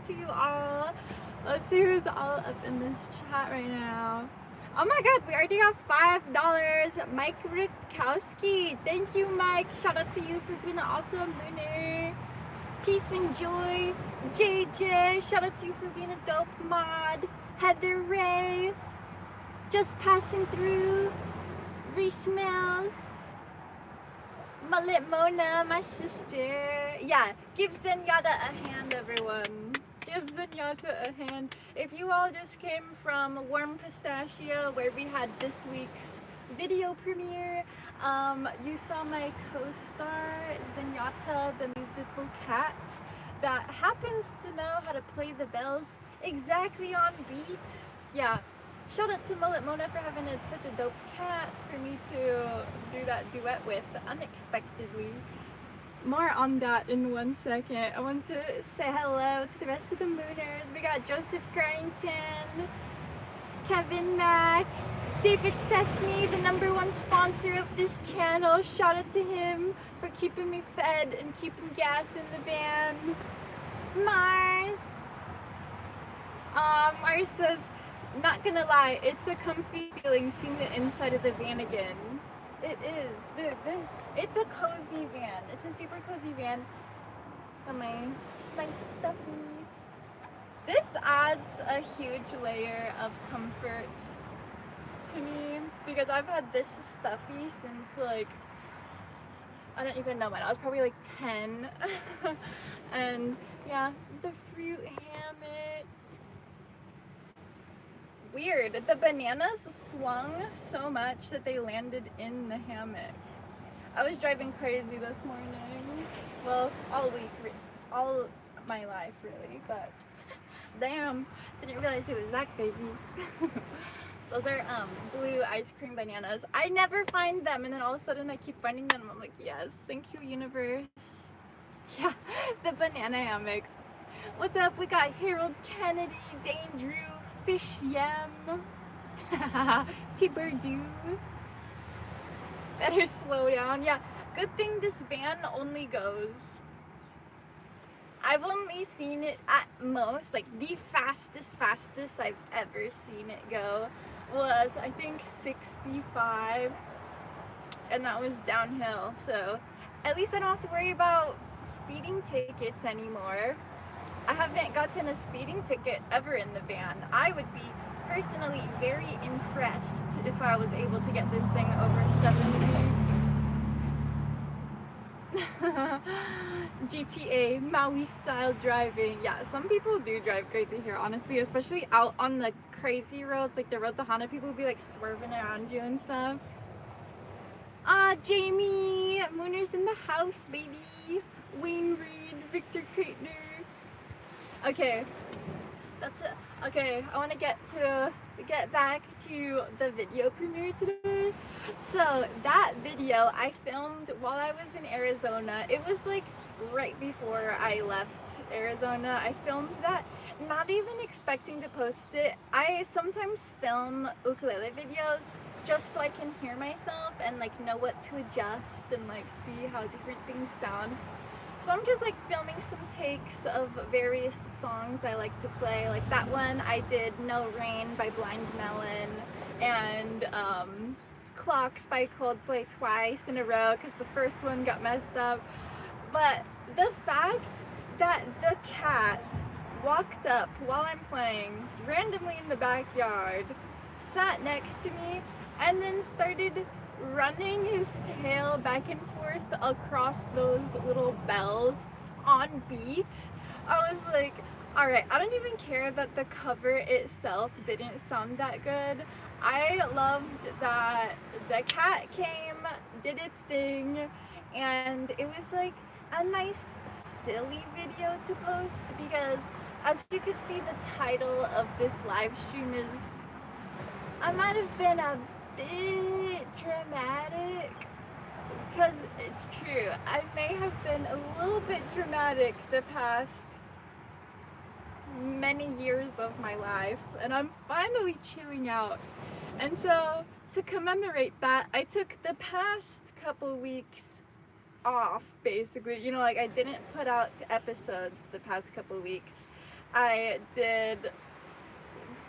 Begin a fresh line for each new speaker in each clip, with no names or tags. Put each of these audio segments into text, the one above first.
to you all. Let's see who's all up in this chat right now. Oh my god, we already got $5. Mike Rutkowski. Thank you, Mike. Shout out to you for being an awesome winner. Peace and joy. JJ, shout out to you for being a dope mod. Heather Ray. Just passing through. Reese Mills. Mullet Mona, my sister. Yeah, give Zenyatta a hand, everyone. Give Zenyatta a hand. If you all just came from Warm Pistachio, where we had this week's video premiere, you saw my co-star, Zenyatta, the musical cat, that happens to know how to play the bells exactly on beat. Yeah. Shout out to Mullet Mona for having such a dope cat for me to do that duet with unexpectedly. More on that in 1 second. I want to say hello to the rest of the Mooners. We got Joseph Carrington, Kevin Mack, David Cessny, the #1 sponsor of this channel. Shout out to him for keeping me fed and keeping gas in the van. Mars. Mars says, not gonna lie, it's a comfy feeling seeing the inside of the van again. It is. It's a cozy van. It's a super cozy van. Got my stuffy. This adds a huge layer of comfort to me because I've had this stuffy since like, I don't even know when. I was probably like 10. And yeah, the fruit hammock. Weird. The bananas swung so much that they landed in the hammock. I was driving crazy this morning. Well, all week, all my life really, but damn, didn't realize it was that crazy. Those are blue ice cream bananas. I never find them, and then all of a sudden I keep finding them. I'm like, yes, thank you, universe. Yeah, the banana hammock. What's up? We got Harold Kennedy, Dane Drew, Fish Yam, T-Birdu. Better slow down. Yeah, good thing this van only goes, I've only seen it at most, like the fastest I've ever seen it go was I think 65, and that was downhill. So at least I don't have to worry about speeding tickets anymore. I haven't gotten a speeding ticket ever in the van. I would be personally very impressed if I was able to get this thing over 70. GTA, Maui style driving. Yeah, some people do drive crazy here, honestly, especially out on the crazy roads, like the road to Hana. People will be like swerving around you and stuff. Jamie, Mooner's in the house, baby. Wayne Reed, Victor Kreitner. Okay, that's it. Okay, I want to get back to the video premiere today. So that video I filmed while I was in Arizona. It was like right before I left Arizona. I filmed that, not even expecting to post it. I sometimes film ukulele videos just so I can hear myself and like know what to adjust and like see how different things sound. So I'm just like filming some takes of various songs I like to play. Like that one I did No Rain by Blind Melon, and Clocks by Coldplay twice in a row because the first one got messed up. But the fact that the cat walked up while I'm playing randomly in the backyard, sat next to me, and then started running his tail back and forth across those little bells on beat. I was like, alright, I don't even care that the cover itself didn't sound that good. I loved that the cat came, did its thing, and it was like a nice silly video to post because as you could see, the title of this live stream is, I might have been a bit dramatic, because it's true, I may have been a little bit dramatic the past many years of my life, and I'm finally chilling out. And so to commemorate that, I took the past couple weeks off, basically, you know, like I didn't put out episodes the past couple weeks, I did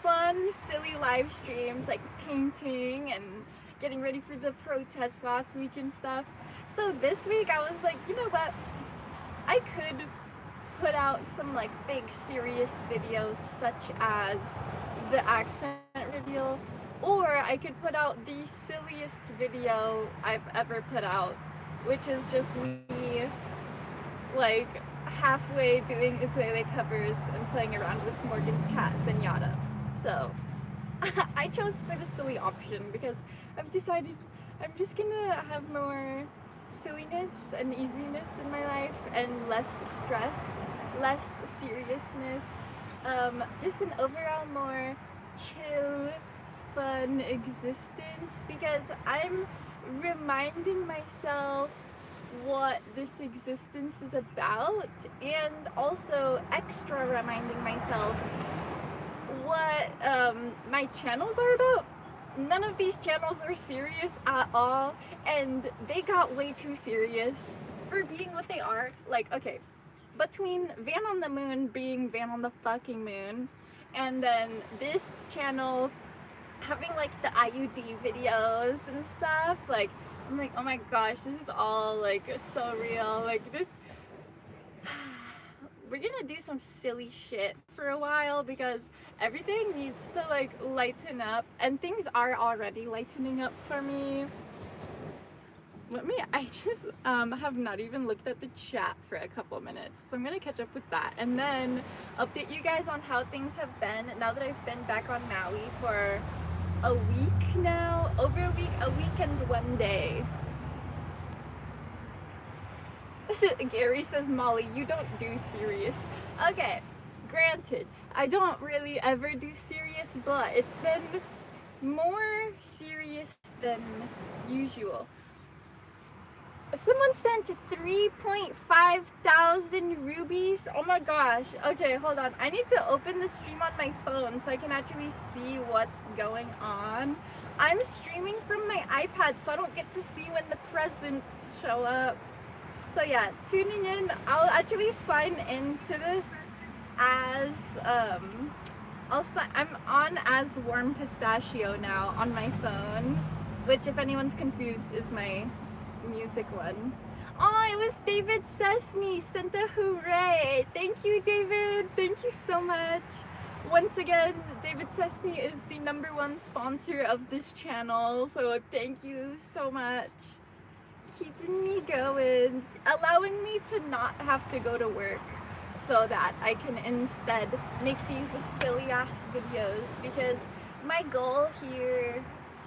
fun, silly live streams like painting and getting ready for the protest last week and stuff. So this week I was like, you know what? I could put out some like big serious videos such as the accent reveal, or I could put out the silliest video I've ever put out, which is just me like halfway doing ukulele covers and playing around with Morgan's cat Zenyatta. So I chose for the silly option because I've decided I'm just gonna have more silliness and easiness in my life and less stress, less seriousness, just an overall more chill, fun existence, because I'm reminding myself what this existence is about, and also extra reminding myself what my channels are about. None of these channels are serious at all, and they got way too serious for being what they are. Like, okay, between Van on the Moon being Van on the fucking Moon, and then this channel having like the IUD videos and stuff, like, I'm like, oh my gosh, this is all like so real. Like this, we're gonna do some silly shit for a while because everything needs to like lighten up, and things are already lightening up for me. I just have not even looked at the chat for a couple minutes, so I'm gonna catch up with that and then update you guys on how things have been now that I've been back on Maui for a week now, over a week and 1 day. Gary says, Molly, you don't do serious. Okay, granted, I don't really ever do serious, but it's been more serious than usual. Someone sent 3.5 thousand rubies. Oh my gosh. Okay, hold on. I need to open the stream on my phone so I can actually see what's going on. I'm streaming from my iPad, so I don't get to see when the presents show up. So yeah, tuning in. I'll actually sign into this as I'm on as Warm Pistachio now on my phone, which, if anyone's confused, is my music one. Oh, it was David Sesney sent a hooray. Thank you, David. Thank you so much. Once again, David Sesney is the #1 sponsor of this channel, so thank you so much. Keeping me going, allowing me to not have to go to work so that I can instead make these silly ass videos, because my goal here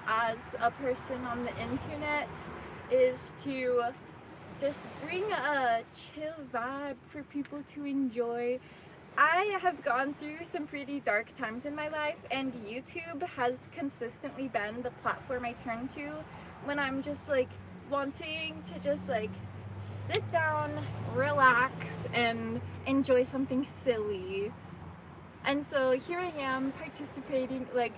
as a person on the internet is to just bring a chill vibe for people to enjoy. I have gone through some pretty dark times in my life, and YouTube has consistently been the platform I turn to when I'm just like wanting to just like sit down, relax, and enjoy something silly. And so here I am participating, like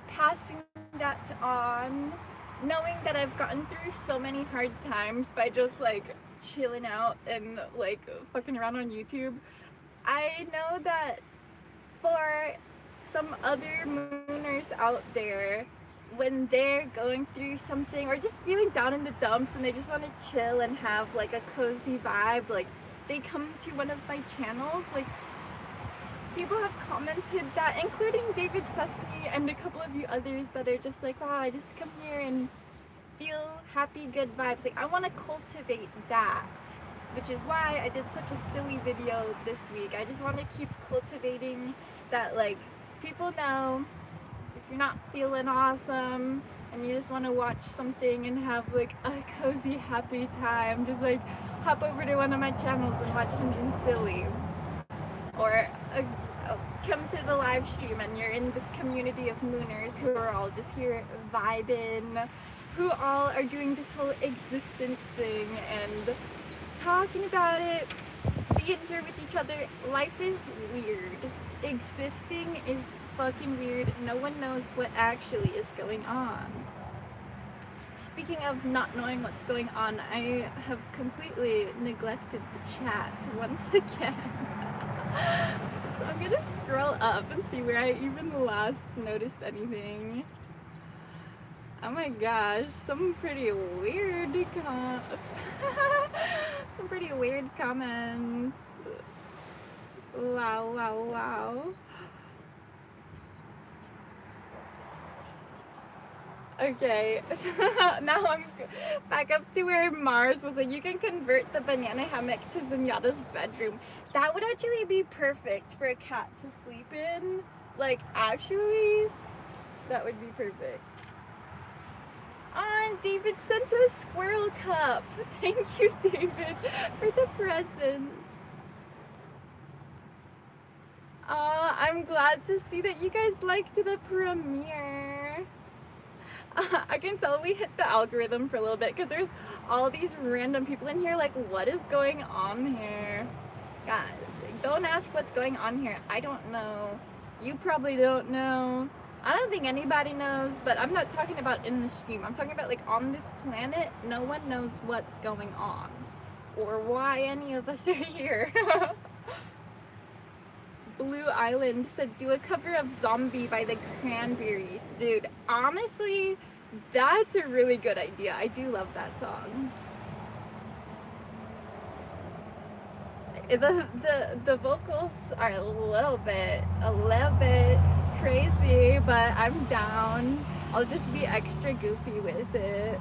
passing that on, knowing that I've gotten through so many hard times by just like chilling out and like fucking around on YouTube. I know that for some other mooners out there, when they're going through something or just feeling down in the dumps and they just want to chill and have like a cozy vibe, like they come to one of my channels. Like, people have commented that, including David Sesney and a couple of you others, that are just like, wow, I just come here and feel happy, good vibes. Like, I want to cultivate that, which is why I did such a silly video this week. I just want to keep cultivating that, like, people know if you're not feeling awesome and you just want to watch something and have like a cozy, happy time, just like hop over to one of my channels and watch something silly. Or come to the live stream and you're in this community of mooners who are all just here vibing, who all are doing this whole existence thing and talking about it, being here with each other. Life is weird. Existing is fucking weird. No one knows what actually is going on. Speaking of not knowing what's going on, I have completely neglected the chat once again. So I'm gonna scroll up and see where I even last noticed anything. Oh my gosh, some pretty weird some pretty weird comments. Wow, wow, wow. Okay, so now I'm back up to where Mars was like, you can convert the banana hammock to Zenyatta's bedroom. That would actually be perfect for a cat to sleep in. Like, actually, that would be perfect. And David sent a squirrel cup. Thank you, David, for the presents. I'm glad to see that you guys liked the premiere. I can tell we hit the algorithm for a little bit because there's all these random people in here. Like, what is going on here? Guys, don't ask what's going on here. I don't know. You probably don't know. I don't think anybody knows, but I'm not talking about in the stream. I'm talking about like on this planet, no one knows what's going on or why any of us are here. Blue Island said, do a cover of Zombie by the Cranberries. Dude, honestly, that's a really good idea. I do love that song. The vocals are a little bit crazy, but I'm down. I'll just be extra goofy with it.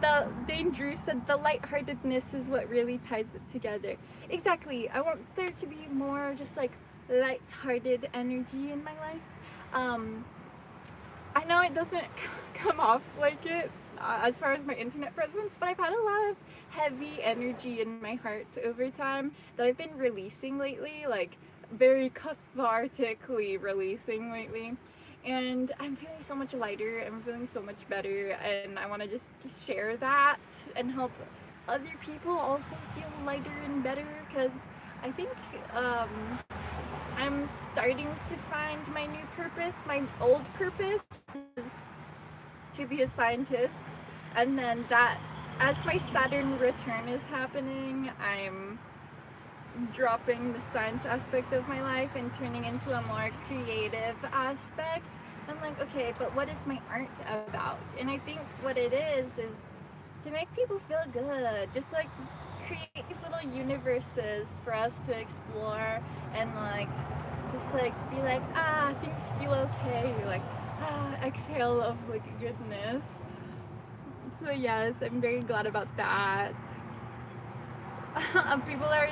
The Dane Drew said the lightheartedness is what really ties it together. Exactly. I want there to be more just like lighthearted energy in my life. I know it doesn't come off like it as far as my internet presence, but I've had a lot of heavy energy in my heart over time that I've been releasing lately, like very cathartically releasing lately. And I'm feeling so much lighter, I'm feeling so much better, and I want to just share that and help other people also feel lighter and better, because I think I'm starting to find my new purpose. My old purpose is to be a scientist, and then that, as my Saturn return is happening, I'm dropping the science aspect of my life and turning into a more creative aspect. I'm like, okay, but what is my art about? And I think what it is to make people feel good, just like create these little universes for us to explore and like just like be like, things feel okay, like exhale of like goodness. So yes, I'm very glad about that. People are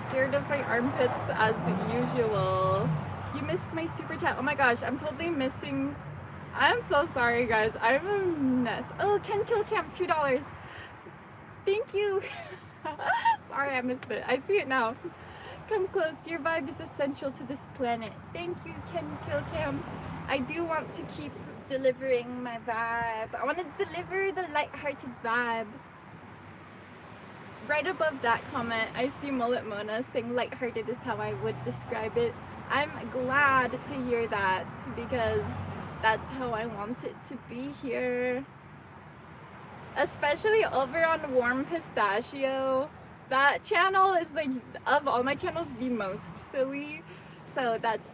scared of my armpits as usual. You missed my super chat. Oh my gosh, I'm totally missing. I'm so sorry, guys. I'm a mess. Oh, Ken Kill Camp, $2. Thank you. Sorry, I missed it. I see it now. Come close. Your vibe is essential to this planet. Thank you, Ken Kill Camp. I do want to keep delivering my vibe. I want to deliver the lighthearted vibe. Right above that comment, I see Mullet Mona saying lighthearted is how I would describe it. I'm glad to hear that because that's how I want it to be here. Especially over on Warm Pistachio. That channel is like, of all my channels, the most silly. So that's,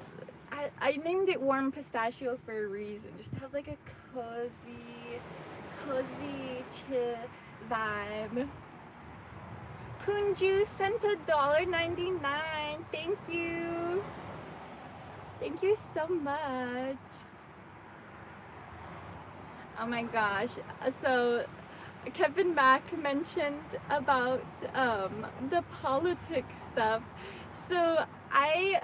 I named it Warm Pistachio for a reason. Just to have like a cozy, chill vibe. Punju sent $1.99. Thank you. Thank you so much. Oh my gosh. So Kevin Mack mentioned about the politics stuff. So I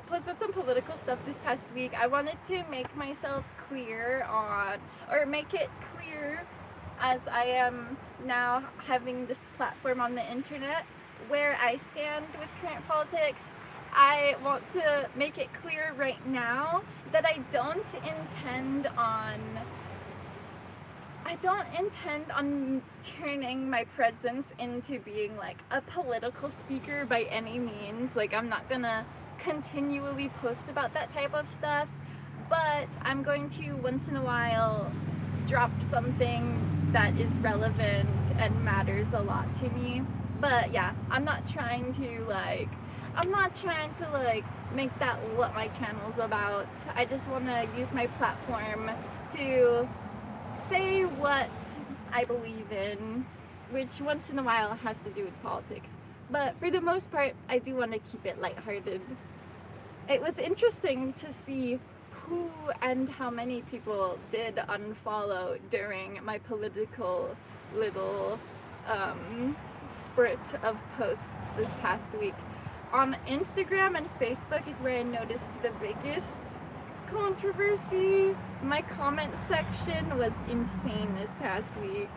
posted some political stuff this past week. I wanted to make myself clear on, or make it clear as I am now having this platform on the internet where I stand with current politics. I want to make it clear right now that I don't intend on turning my presence into being like a political speaker by any means. Like, I'm not gonna continually post about that type of stuff, but I'm going to once in a while drop something that is relevant and matters a lot to me. But yeah, I'm not trying to like make that what my channel's about. I just want to use my platform to say what I believe in, which once in a while has to do with politics. But for the most part, I do want to keep it lighthearted. It was interesting to see who and how many people did unfollow during my political little spurt of posts this past week. On Instagram and Facebook is where I noticed the biggest controversy. My comment section was insane this past week.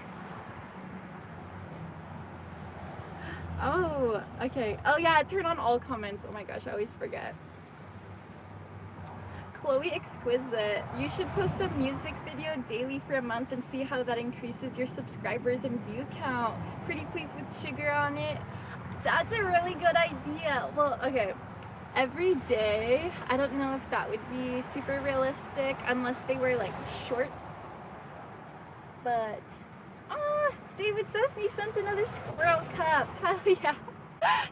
Oh, okay. Oh yeah, turn on all comments. Oh my gosh, I always forget. Chloe Exquisite, you should post a music video daily for a month and see how that increases your subscribers and view count. Pretty please with sugar on it. That's a really good idea. Well, okay. Every day, I don't know if that would be super realistic unless they were like shorts. But, David Sesney sent another squirrel cup. Hell yeah.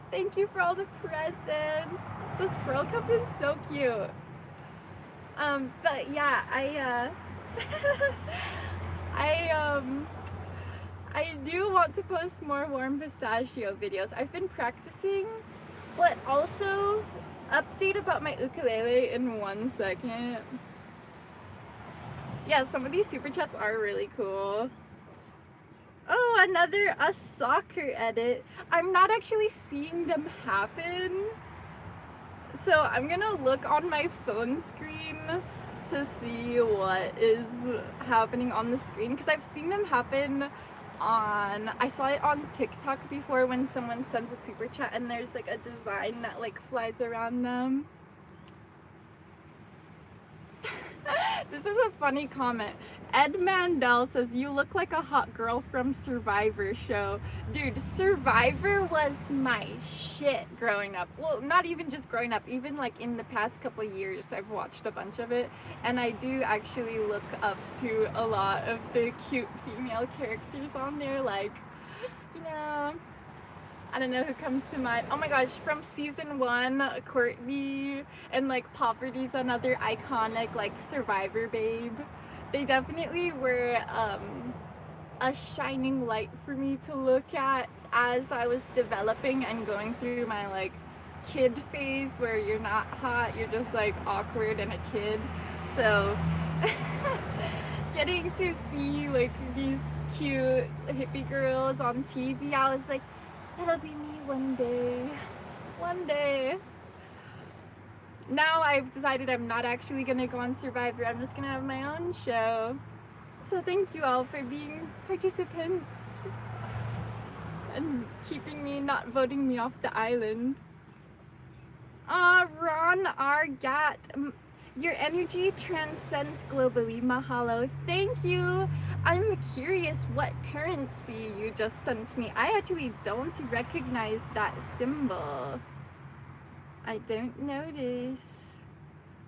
Thank you for all the presents. The squirrel cup is so cute. But yeah, I do want to post more warm pistachio videos. I've been practicing, but also update about my ukulele in 1 second. Yeah, some of these super chats are really cool. Oh, another a soccer edit. I'm not actually seeing them happen. So I'm gonna look on my phone screen to see what is happening on the screen, because I've seen them happen on, I saw it on TikTok before when someone sends a super chat and there's like a design that like flies around them. This is a funny comment. Ed Mandel says, you look like a hot girl from Survivor show. Dude, Survivor was my shit growing up. Well, not even just growing up, even like in the past couple years I've watched a bunch of it, and I do actually look up to a lot of the cute female characters on there, like, you know, I don't know who comes to mind. Oh my gosh, from season 1, Courtney, and like Poverty's another iconic like Survivor babe. They definitely were a shining light for me to look at as I was developing and going through my like kid phase where you're not hot, you're just like awkward and a kid. So getting to see like these cute hippie girls on TV, I was like, that'll be me one day. One day. Now I've decided I'm not actually gonna go on Survivor, I'm just gonna have my own show. So thank you all for being participants and keeping me, not voting me off the island. Ron R. Gat, your energy transcends globally, mahalo. Thank you. I'm curious what currency you just sent me. I actually don't recognize that symbol. I don't notice.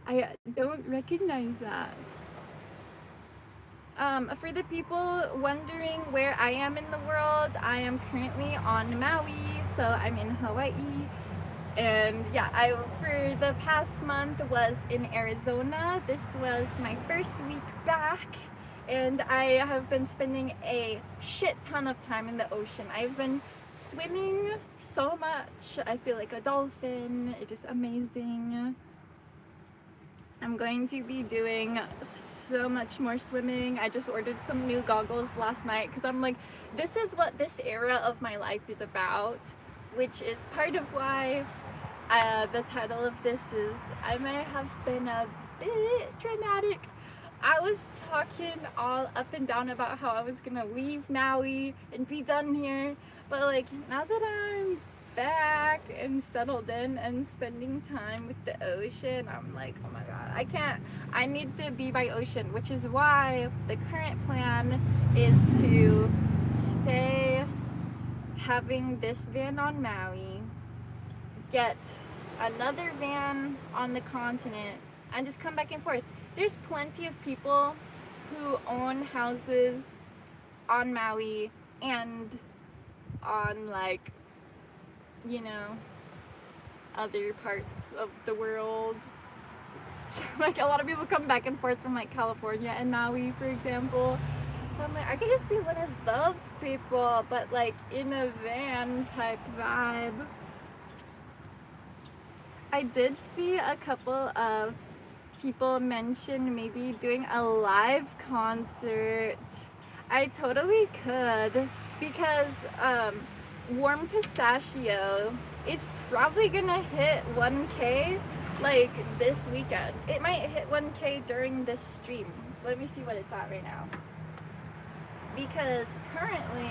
I don't recognize that. For the people wondering where I am in the world, I am currently on Maui, so I'm in Hawaii. And yeah, I for the past month was in Arizona. This was my first week back, and I have been spending a shit ton of time in the ocean. I've been swimming so much. I feel like a dolphin. It is amazing. I'm going to be doing so much more swimming. I just ordered some new goggles last night because I'm like, this is what this era of my life is about, which is part of why the title of this is, I may have been a bit dramatic. I was talking all up and down about how I was gonna leave Maui and be done here, but like now that I'm back and settled in and spending time with the ocean, I'm like, oh my god, I need to be by ocean, which is why the current plan is to stay having this van on Maui, get another van on the continent, and just come back and forth. There's plenty of people who own houses on Maui and on like you know, other parts of the world. Like a lot of people come back and forth from like California and Maui, for example. So I'm like, I could just be one of those people, but like in a van type vibe. I did see a couple of people mention maybe doing a live concert. I totally could, because Warm Pistachio is probably gonna hit 1K like this weekend. It might hit 1K during this stream. Let me see what it's at right now. Because currently,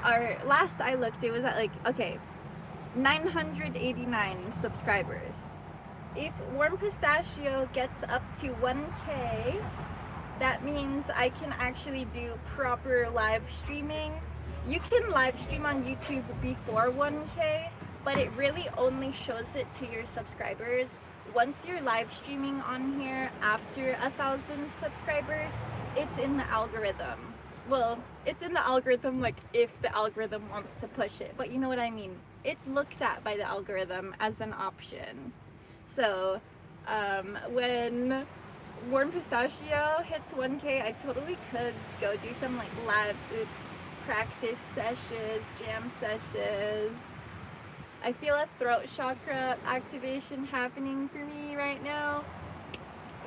our last I looked, it was at like, okay, 989 subscribers. If Warm Pistachio gets up to 1K, that means I can actually do proper live streaming. You can live stream on YouTube before 1K, but it really only shows it to your subscribers. Once you're live streaming on here after 1,000 subscribers, it's in the algorithm. Well, it's in the algorithm like if the algorithm wants to push it, but you know what I mean. It's looked at by the algorithm as an option. So when Warm Pistachio hits 1K, I totally could go do some like live practice sessions, jam sessions. I feel a throat chakra activation happening for me right now,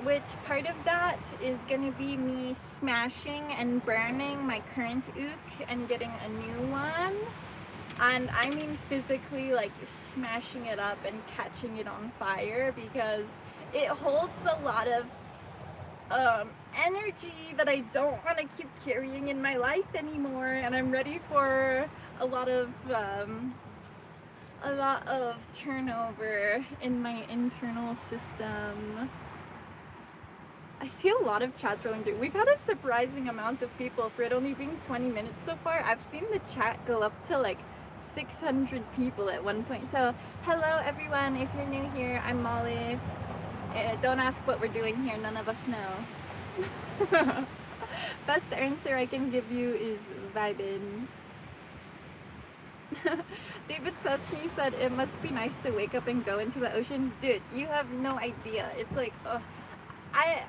which part of that is gonna be me smashing and burning my current ook and getting a new one. And I mean physically, like smashing it up and catching it on fire, because it holds a lot of energy that I don't want to keep carrying in my life anymore, and I'm ready for a lot of turnover in my internal system. I see a lot of chat rolling through. We've had a surprising amount of people for it only being 20 minutes so far. I've seen the chat go up to like 600 people at one point. So hello everyone, if you're new here, I'm Molly. Don't ask what we're doing here, none of us know. Best answer I can give you is vibin'. David Sutsky said it must be nice to wake up and go into the ocean. Dude, you have no idea. It's like, I,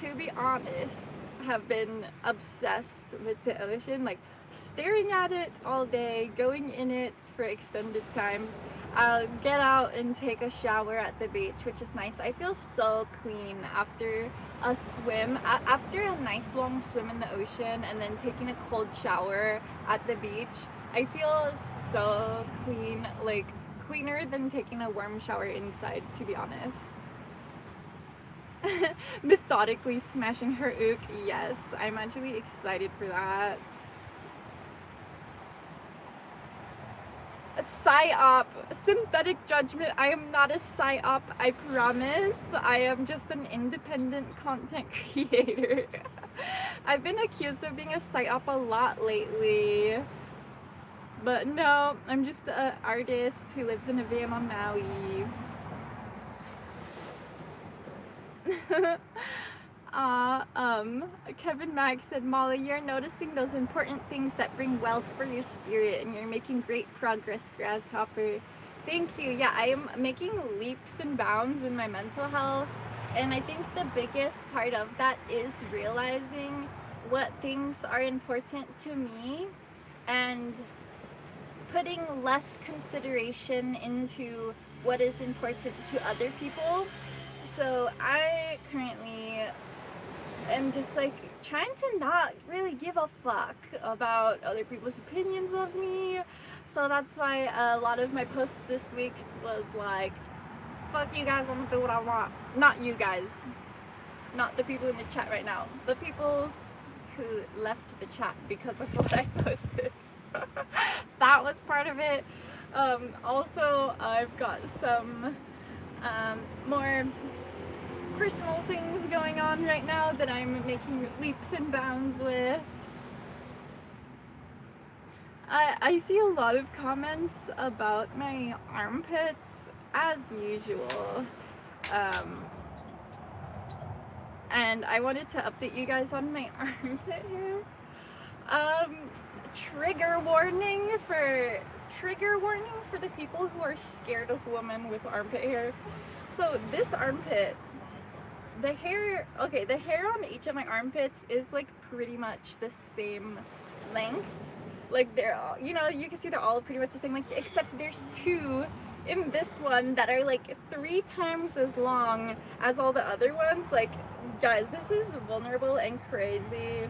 to be honest, have been obsessed with the ocean, like staring at it all day, going in it for extended times. I'll get out and take a shower at the beach, which is nice. I feel so clean after a swim, after a nice long swim in the ocean and then taking a cold shower at the beach. I feel so clean, like cleaner than taking a warm shower inside, to be honest. Methodically smashing her ook, yes, I'm actually excited for that. PsyOp, synthetic judgment. I am not a PsyOp, I promise. I am just an independent content creator. I've been accused of being a PsyOp a lot lately. But no, I'm just an artist who lives in a van on Maui. Kevin Mack said, Molly, you're noticing those important things that bring wealth for your spirit, and you're making great progress, Grasshopper. Thank you. Yeah, I am making leaps and bounds in my mental health, and I think the biggest part of that is realizing what things are important to me and putting less consideration into what is important to other people. So I currently am just like trying to not really give a fuck about other people's opinions of me. So that's why a lot of my posts this week was like, fuck you guys, I'm gonna do what I want. Not you guys. Not the people in the chat right now. The people who left the chat because of what I posted. That was part of it. Also, I've got some more personal things going on right now that I'm making leaps and bounds with. I see a lot of comments about my armpits, as usual. And I wanted to update you guys on my armpit hair. trigger warning for the people who are scared of women with armpit hair. So this armpit, the hair on each of my armpits is like pretty much the same length. Like they're all, you know, you can see they're all pretty much the same length, except there's two in this one that are like 3 times as long as all the other ones. Like, guys, this is vulnerable and crazy,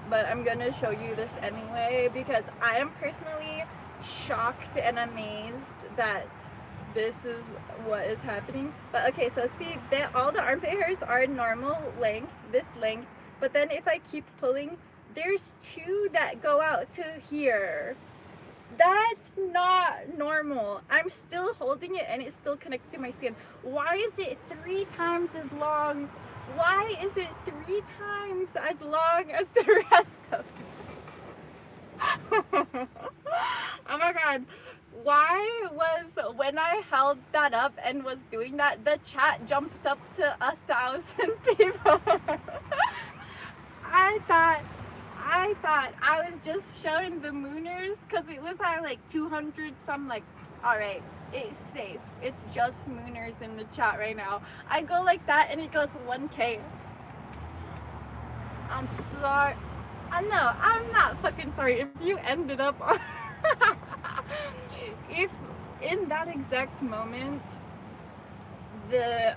but I'm gonna show you this anyway because I am personally shocked and amazed that this is what is happening. But okay, so see, all the armpit hairs are normal length, this length, but then if I keep pulling, there's 2 that go out to here. That's not normal. I'm still holding it and it's still connected to my skin. Why is it 3 times as long? Why is it 3 times as long as the rest of it? Oh my god. Why was, when I held that up and was doing that, the chat jumped up to 1,000 people? I thought I was just showing the mooners because it was at like 200, so I'm like, alright, it's safe. It's just mooners in the chat right now. I go like that and it goes 1K. I'm sorry. No, I'm not fucking sorry. If you ended up on if in that exact moment the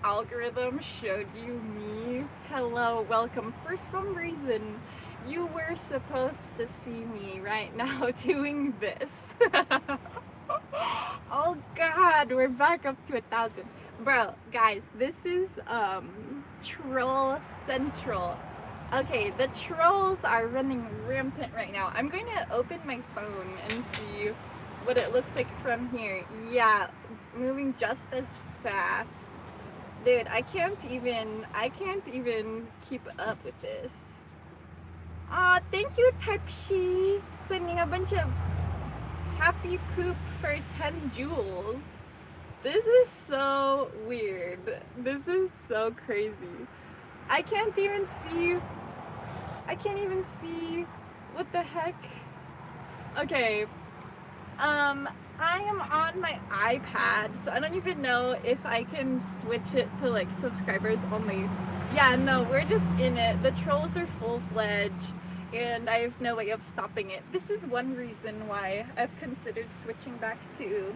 algorithm showed you me, hello, welcome, for some reason you were supposed to see me right now doing this. Oh god, we're back up to 1,000. Bro, guys, this is troll central. Okay, the trolls are running rampant right now. I'm going to open my phone and see what it looks like from here. Yeah, moving just as fast. Dude, I can't even keep up with this. Aw, thank you, Type She, sending a bunch of happy poop for 10 jewels. This is so weird. This is so crazy. I can't even see what the heck. Okay, I am on my iPad, so I don't even know if I can switch it to like subscribers only. Yeah, no, we're just in it. The trolls are full-fledged and I have no way of stopping it. This is one reason why I've considered switching back to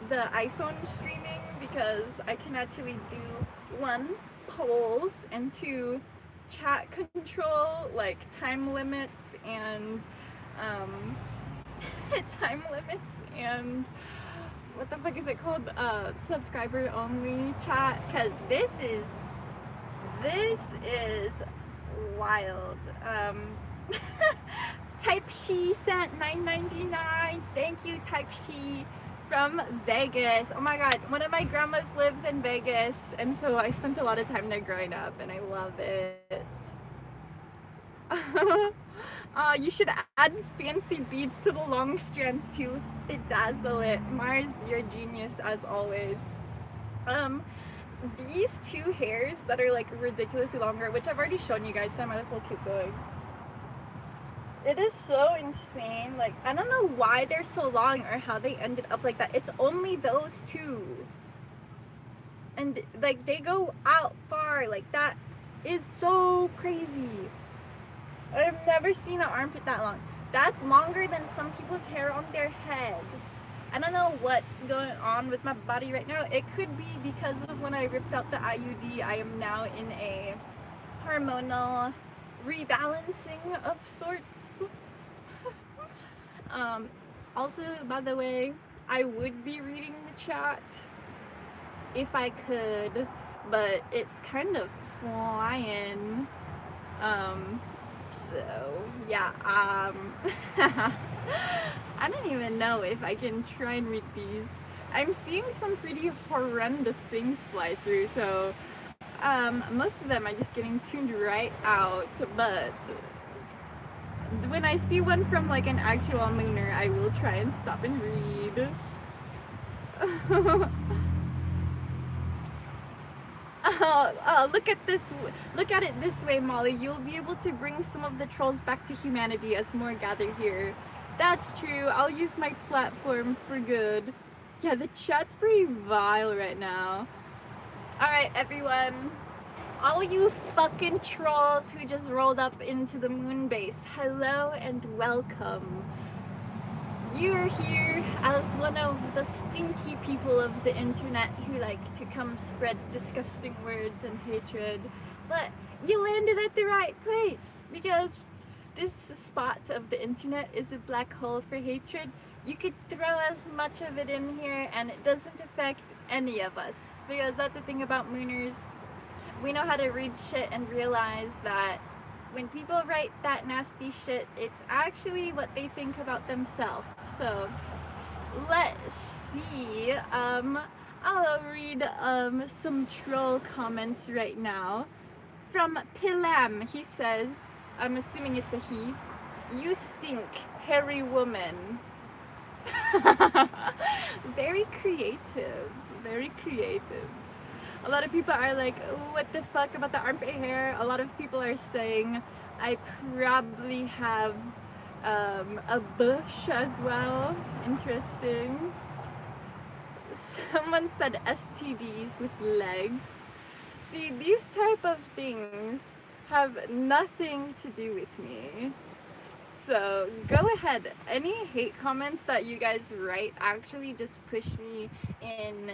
the iPhone streaming, because I can actually do 1, polls, and 2, chat control, like time limits and what the fuck is it called? Subscriber only chat, because this is wild. Type She sent $9.99. Thank you, Type She, from Vegas. Oh my god, one of my grandmas lives in Vegas, and so I spent a lot of time there growing up and I love it. You should add fancy beads to the long strands too. Bedazzle it. Mars, you're a genius as always. These 2 hairs that are like ridiculously longer, which I've already shown you guys, so I might as well keep going. It is so insane. Like, I don't know why they're so long or how they ended up like that. It's only those 2. And like they go out far. Like, that is so crazy. I've never seen an armpit that long. That's longer than some people's hair on their head. I don't know what's going on with my body right now. It could be because of when I ripped out the IUD. I am now in a hormonal rebalancing of sorts. Also, by the way, I would be reading the chat if I could, but it's kind of flying. So yeah, I don't even know if I can try and read these. I'm seeing some pretty horrendous things fly through, so most of them are just getting tuned right out, but when I see one from like an actual mooner, I will try and stop and read. Look at this. Look at it this way, Molly. You'll be able to bring some of the trolls back to humanity as more gather here. That's true. I'll use my platform for good. Yeah, the chat's pretty vile right now. Alright, everyone. All you fucking trolls who just rolled up into the moon base, hello and welcome. You're here as one of the stinky people of the internet who like to come spread disgusting words and hatred, but you landed at the right place because this spot of the internet is a black hole for hatred. You could throw as much of it in here and it doesn't affect any of us, because that's the thing about Mooners. We know how to read shit and realize that when people write that nasty shit, it's actually what they think about themselves. So let's see. I'll read some troll comments right now. From Pilam, he says, I'm assuming it's a he, "You stink, hairy woman." Very creative, very creative. A lot of people are like, what the fuck about the armpit hair? A lot of people are saying I probably have a bush as well. Interesting. Someone said STDs with legs. See, these type of things have nothing to do with me. So go ahead. Any hate comments that you guys write actually just push me in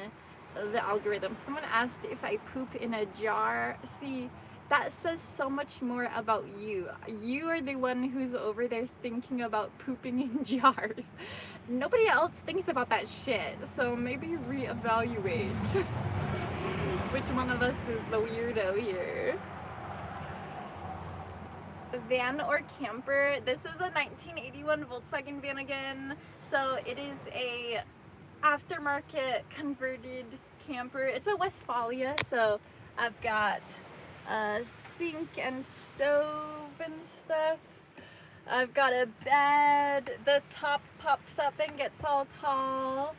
the algorithm. Someone asked if I poop in a jar. See, that says so much more about you. You are the one who's over there thinking about pooping in jars. Nobody else thinks about that shit. So maybe reevaluate. Which one of us is the weirdo here? Van or camper. This is a 1981 Volkswagen van again. So it is a aftermarket converted camper. It's a Westfalia, so I've got a sink and stove and stuff. I've got a bed. The top pops up and gets all tall.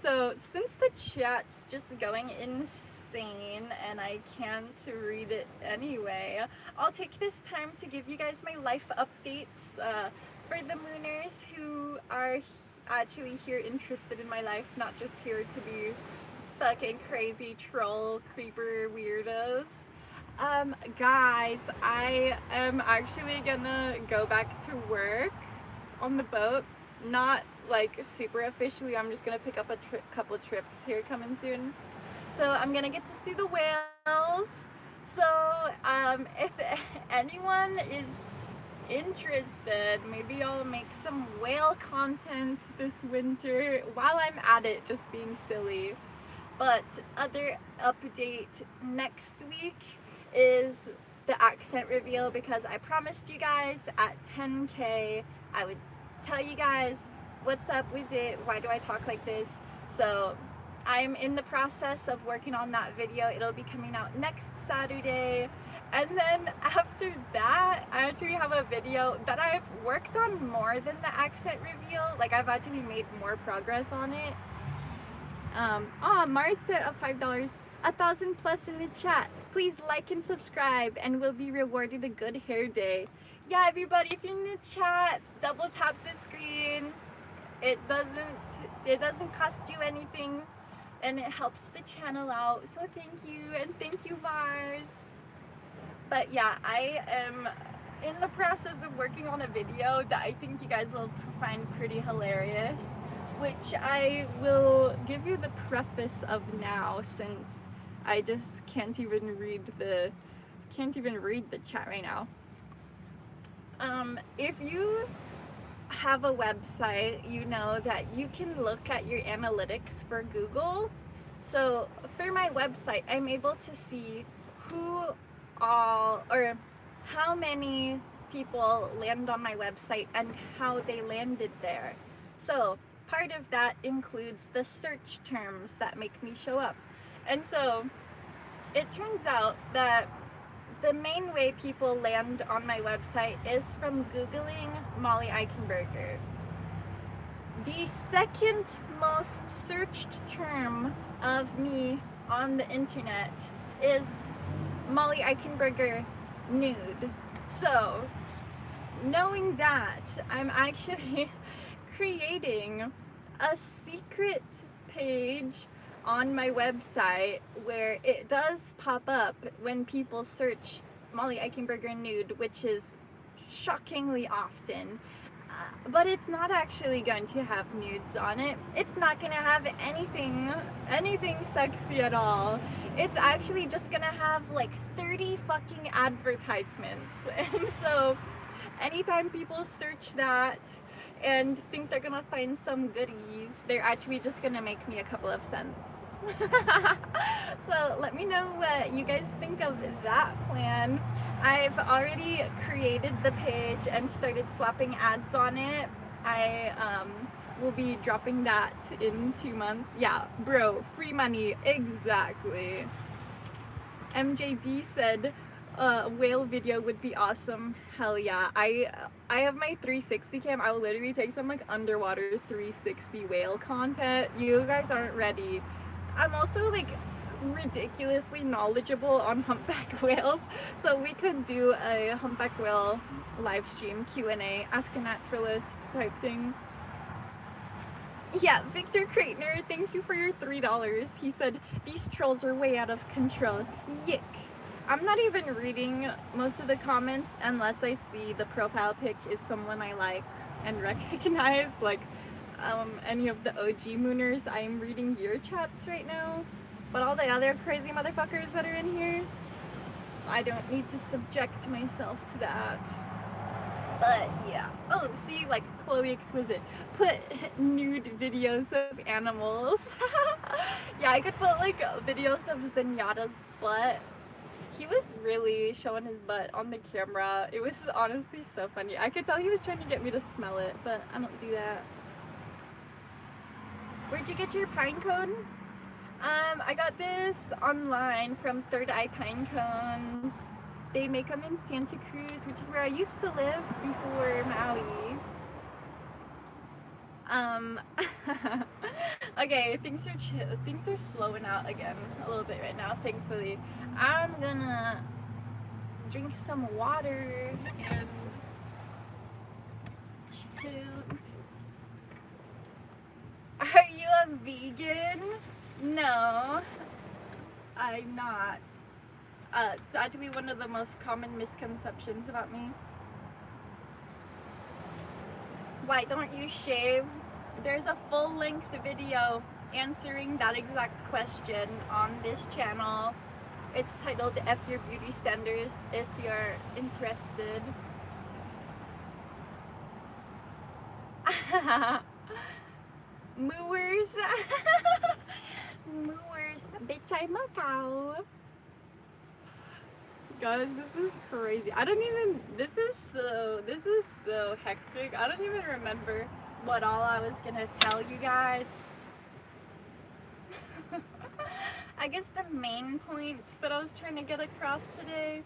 So since the chat's just going insane and I can't read it anyway, I'll take this time to give you guys my life updates for the Mooners who are actually here interested in my life, not just here to be fucking crazy troll creeper weirdos. Guys, I am actually gonna go back to work on the boat. Not like super officially, I'm just gonna pick up a couple trips here coming soon. So I'm gonna get to see the whales. So if anyone is interested, maybe I'll make some whale content this winter while I'm at it, just being silly. But other update next week is the accent reveal, because I promised you guys at 10K I would tell you guys what's up with it, why do I talk like this. So I'm in the process of working on that video. It'll be coming out next Saturday, and then after that I actually have a video that I've worked on more than the accent reveal. Like, I've actually made more progress on it. Mars sent a $5, 1,000 plus in the chat. Please like and subscribe and we'll be rewarded a good hair day. Yeah, everybody, if you're in the chat, double tap the screen. It doesn't cost you anything and it helps the channel out. So thank you, and thank you, Mars. But yeah, I am in the process of working on a video that I think you guys will find pretty hilarious, which I will give you the preface of now, since I just can't even read the chat right now. If you have a website, you know that you can look at your analytics for Google. So for my website, I'm able to see how many people land on my website and how they landed there. So part of that includes the search terms that make me show up. And so it turns out that the main way people land on my website is from Googling Molly Eichenberger. The second most searched term of me on the internet is Molly Eichenberger nude. So, knowing that, I'm actually creating a secret page on my website where it does pop up when people search Molly Eichenberger nude, which is shockingly often. But it's not actually going to have nudes on it. It's not going to have anything sexy at all. It's actually just going to have like 30 fucking advertisements. And so anytime people search that and think they're gonna find some goodies, they're actually just gonna make me a couple of cents. So let me know what you guys think of that plan. I've already created the page and started slapping ads on it. I will be dropping that in 2 months. Yeah, bro, free money, exactly. MJD said whale video would be awesome. Hell yeah. I have my 360 cam. I'll literally take some like underwater 360 whale content. You guys aren't ready. I'm also like ridiculously knowledgeable on humpback whales, so we could do a humpback whale live stream Q&A, ask a naturalist type thing. Yeah, Victor Kreitner, thank you for your $3. He said, these trolls are way out of control. Yick. I'm not even reading most of the comments unless I see the profile pic is someone I like and recognize, like any of the OG mooners. I am reading your chats right now, but all the other crazy motherfuckers that are in here, I don't need to subject myself to that. But yeah. Oh, see, like Chloe Exquisite put nude videos of animals. Yeah, I could put like videos of Zenyatta's butt. He was really showing his butt on the camera. It was honestly so funny. I could tell he was trying to get me to smell it, but I don't do that. Where'd you get your pine cone? I got this online from Third Eye Pine Cones. They make them in Santa Cruz, which is where I used to live before Maui. Okay, things are slowing out again a little bit right now, thankfully. I'm gonna drink some water and chill. Oops. Are you a vegan? No, I'm not. It's actually one of the most common misconceptions about me. Why don't you shave? There's a full-length video answering that exact question on this channel. It's titled F Your Beauty Standards if you're interested. Mooers. Mooers. Bitch, I'm a cow. Guys, this is crazy. This is so hectic. I don't even remember what all I was gonna tell you guys. I guess the main point that I was trying to get across today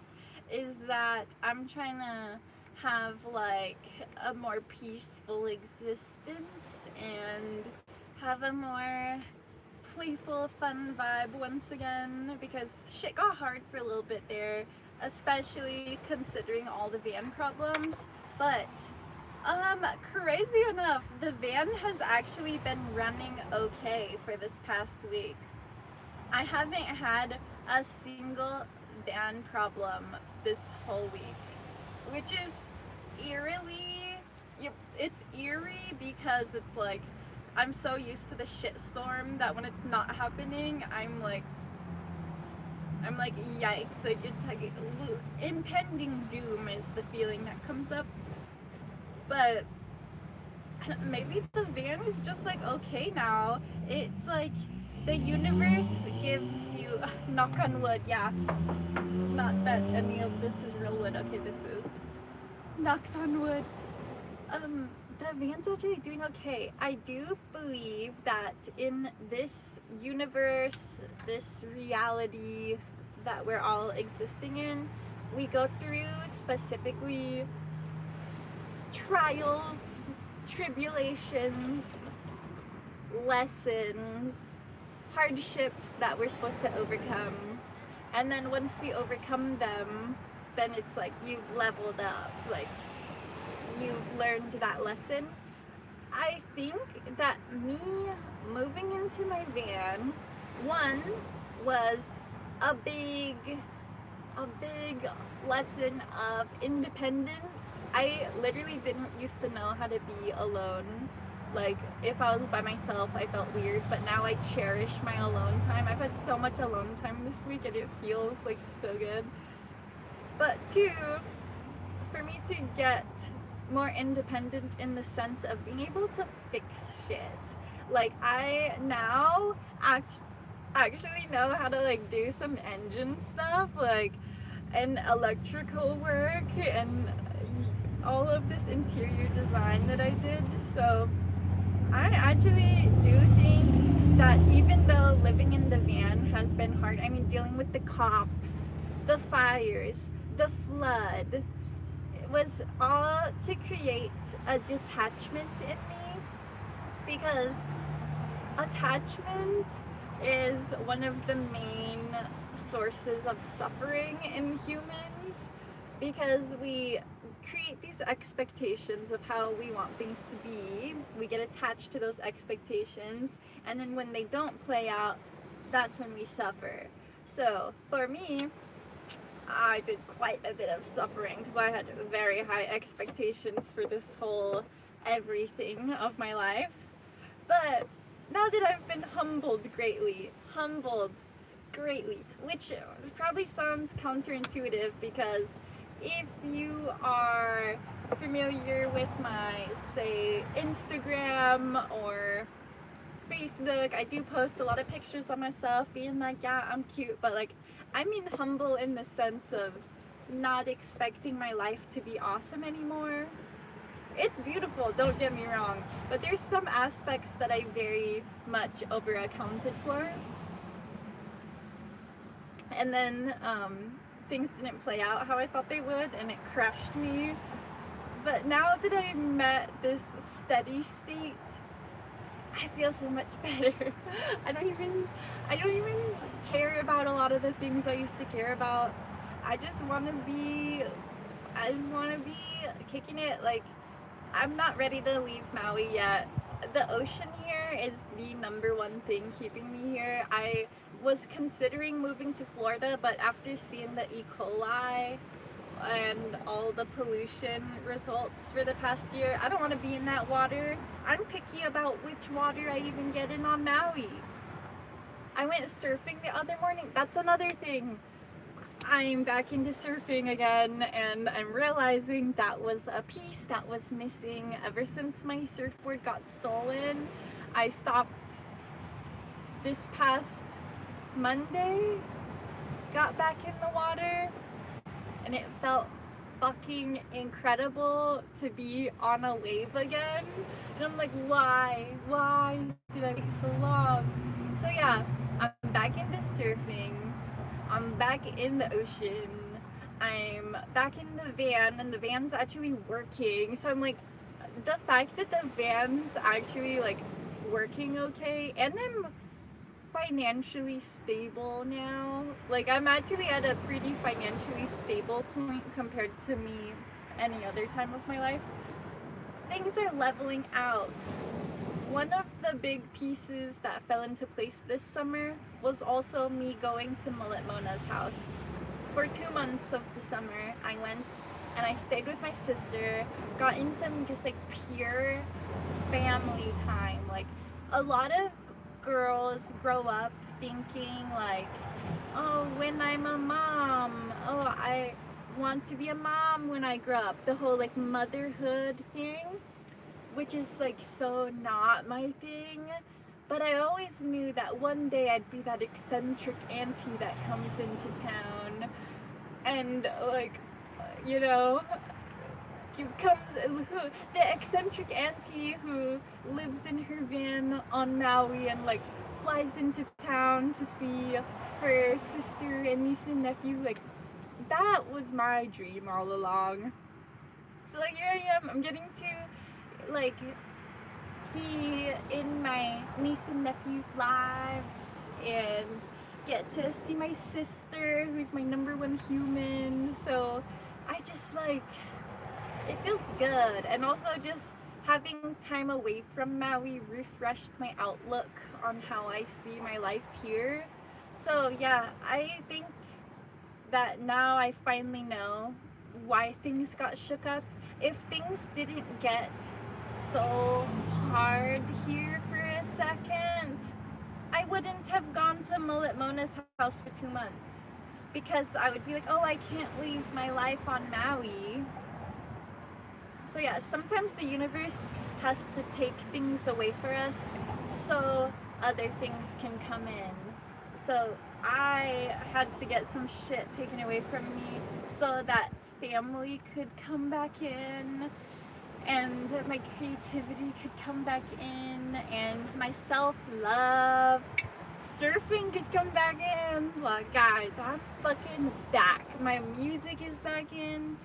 is that I'm trying to have like a more peaceful existence and have a more playful, fun vibe once again, because shit got hard for a little bit there, especially considering all the van problems. But crazy enough, the van has actually been running okay for this past week. I haven't had a single van problem this whole week, which is it's eerie because it's like I'm so used to the shitstorm that when it's not happening, I'm like yikes, like it's like impending doom is the feeling that comes up. But maybe the van is just like okay now. It's like the universe gives you, knock on wood, yeah, not that any of this is real wood, okay, this is knocked on wood. The van's actually doing okay. I do believe that in this universe, this reality that we're all existing in, we go through specifically trials, tribulations, lessons, hardships that we're supposed to overcome. And then once we overcome them, then it's like you've leveled up, like you've learned that lesson. I think that me moving into my van, one, was a big lesson of independence. I literally didn't used to know how to be alone. Like, if I was by myself, I felt weird, but now I cherish my alone time. I've had so much alone time this week, and it feels like so good. But two, for me to get more independent in the sense of being able to fix shit. Like, I now actually know how to, like, do some engine stuff, like, and electrical work, and all of this interior design that I did. So I actually do think that even though living in the van has been hard, I mean, dealing with the cops, the fires, the flood, it was all to create a detachment in me, because attachment is one of the main sources of suffering in humans, because we create these expectations of how we want things to be. We get attached to those expectations, and then when they don't play out, that's when we suffer. So for me, I did quite a bit of suffering because I had very high expectations for this whole everything of my life. But now that I've been humbled greatly, which probably sounds counterintuitive, because if you are familiar with my, say, Instagram or Facebook, I do post a lot of pictures of myself being like, yeah, I'm cute, but like, I mean humble in the sense of not expecting my life to be awesome anymore. It's beautiful, don't get me wrong, but there's some aspects that I very much over accounted for. And then things didn't play out how I thought they would, and it crushed me. But now that I met this steady state, I feel so much better. I don't even care about a lot of the things I used to care about. I just want to be kicking it. Like, I'm not ready to leave Maui yet. The ocean here is the number one thing keeping me here. I was considering moving to Florida, but after seeing the E. coli and all the pollution results for the past year, I don't want to be in that water. I'm picky about which water I even get in on Maui. I went surfing the other morning. That's another thing. I'm back into surfing again, and I'm realizing that was a piece that was missing ever since my surfboard got stolen. I stopped this past Monday, got back in the water, and it felt fucking incredible to be on a wave again. And I'm like, why did I wait so long? So yeah, I'm back into surfing. I'm back in the ocean. I'm back in the van, and the van's actually working. So I'm like, the fact that the van's actually like working okay, and I'm financially stable now. Like, I'm actually at a pretty financially stable point compared to me any other time of my life. Things are leveling out. One of the big pieces that fell into place this summer was also me going to Mullet Mona's house. For 2 months of the summer, I went and I stayed with my sister, got in some just like pure family time. Like, a lot of girls grow up thinking like, oh, when I'm a mom, oh, I want to be a mom when I grow up. The whole like motherhood thing, which is like so not my thing. But I always knew that one day I'd be that eccentric auntie that comes into town and like, you know, the eccentric auntie who lives in her van on Maui and like flies into town to see her sister and niece and nephew. Like, that was my dream all along. So like, here I am, I'm getting to like be in my niece and nephew's lives and get to see my sister, who's my #1 human. So I just like, it feels good. And also just having time away from Maui refreshed my outlook on how I see my life here. So yeah, I think that now I finally know why things got shook up. If things didn't get so hard here for a second, I wouldn't have gone to Mullet Mona's house for 2 months, because I would be like, oh, I can't leave my life on Maui. So yeah, sometimes the universe has to take things away for us so other things can come in. So I had to get some shit taken away from me so that family could come back in, and my creativity could come back in, and my self-love, surfing could come back in. Well, guys, I'm fucking back. My music is back in,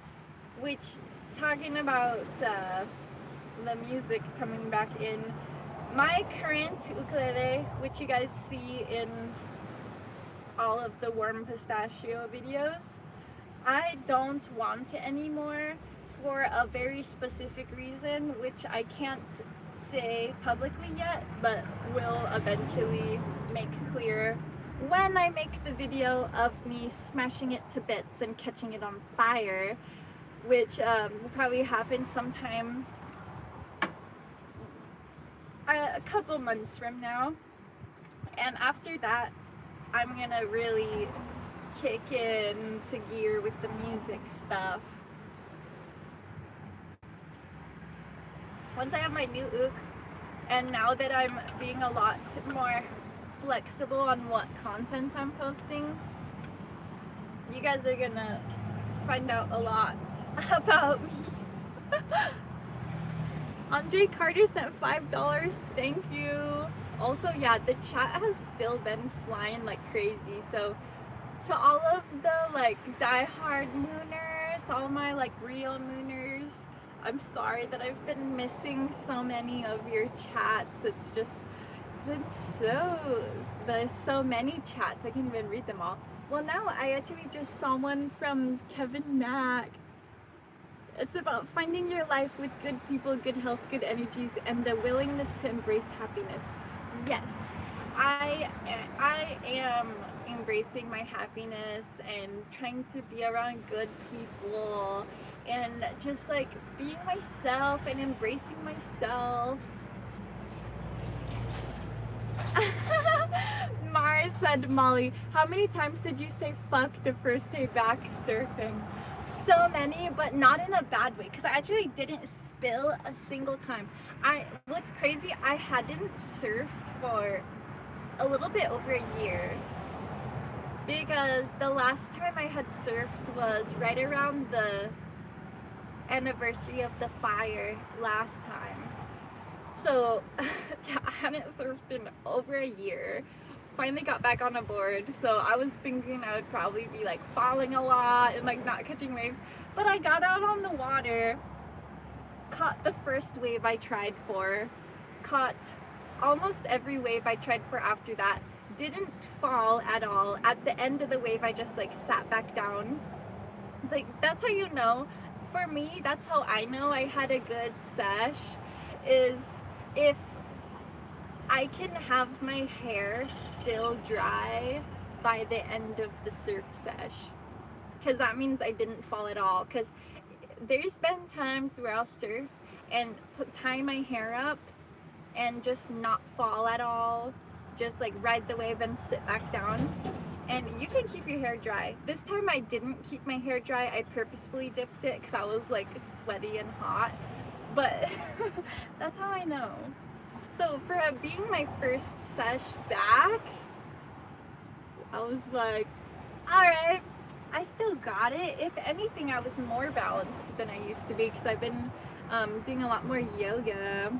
which, talking about the music coming back in, my current ukulele, which you guys see in all of the warm pistachio videos, I don't want it anymore for a very specific reason, which I can't say publicly yet, but will eventually make clear when I make the video of me smashing it to bits and catching it on fire, which will probably happen sometime a couple months from now. And after that, I'm gonna really kick into gear with the music stuff. Once I have my new uk, and now that I'm being a lot more flexible on what content I'm posting, you guys are gonna find out a lot about me. Andre Carter sent $5. Thank you. Also, yeah, the chat has still been flying like crazy. So to all of the like diehard mooners, all my like real mooners, I'm sorry that I've been missing so many of your chats. It's been there's so many chats, I can't even read them all. Well, now I actually just saw one from Kevin Mack. It's about finding your life with good people, good health, good energies, and the willingness to embrace happiness. Yes, I am embracing my happiness and trying to be around good people and just like being myself and embracing myself. Mars said, Molly, how many times did you say fuck the first day back surfing? So many, but not in a bad way, because I actually didn't spill a single time. What's crazy, I hadn't surfed for a little bit over a year, because the last time I had surfed was right around the anniversary of the fire last time. So yeah, I hadn't surfed in over a year. Finally got back on a board, so I was thinking I would probably be like falling a lot and like not catching waves, but I got out on the water, caught the first wave I tried for, caught almost every wave I tried for after that, didn't fall at all. At the end of the wave, I just like sat back down. Like, that's how you know. For me, that's how I know I had a good sesh, is if I can have my hair still dry by the end of the surf sesh, because that means I didn't fall at all. Because there's been times where I'll surf and tie my hair up and just not fall at all, just like ride the wave and sit back down, and you can keep your hair dry. This time I didn't keep my hair dry. I purposefully dipped it because I was like sweaty and hot, but that's how I know. So for being my first sesh back, I was like, alright, I still got it. If anything, I was more balanced than I used to be, because I've been doing a lot more yoga.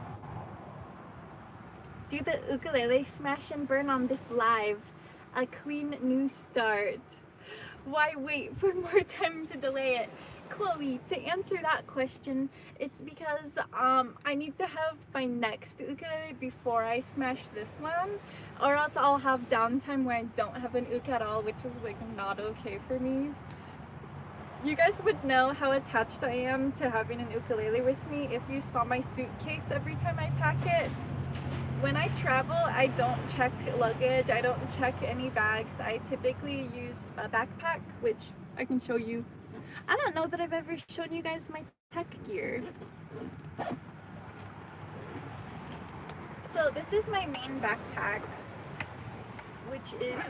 Do the ukulele smash and burn on this live. A clean new start. Why wait for more time to delay it? Chloe, to answer that question, it's because I need to have my next ukulele before I smash this one, or else I'll have downtime where I don't have an uk at all, which is like not okay for me. You guys would know how attached I am to having an ukulele with me if you saw my suitcase every time I pack it. When I travel, I don't check luggage, I don't check any bags. I typically use a backpack, which I can show you. I don't know that I've ever shown you guys my tech gear. So this is my main backpack, which is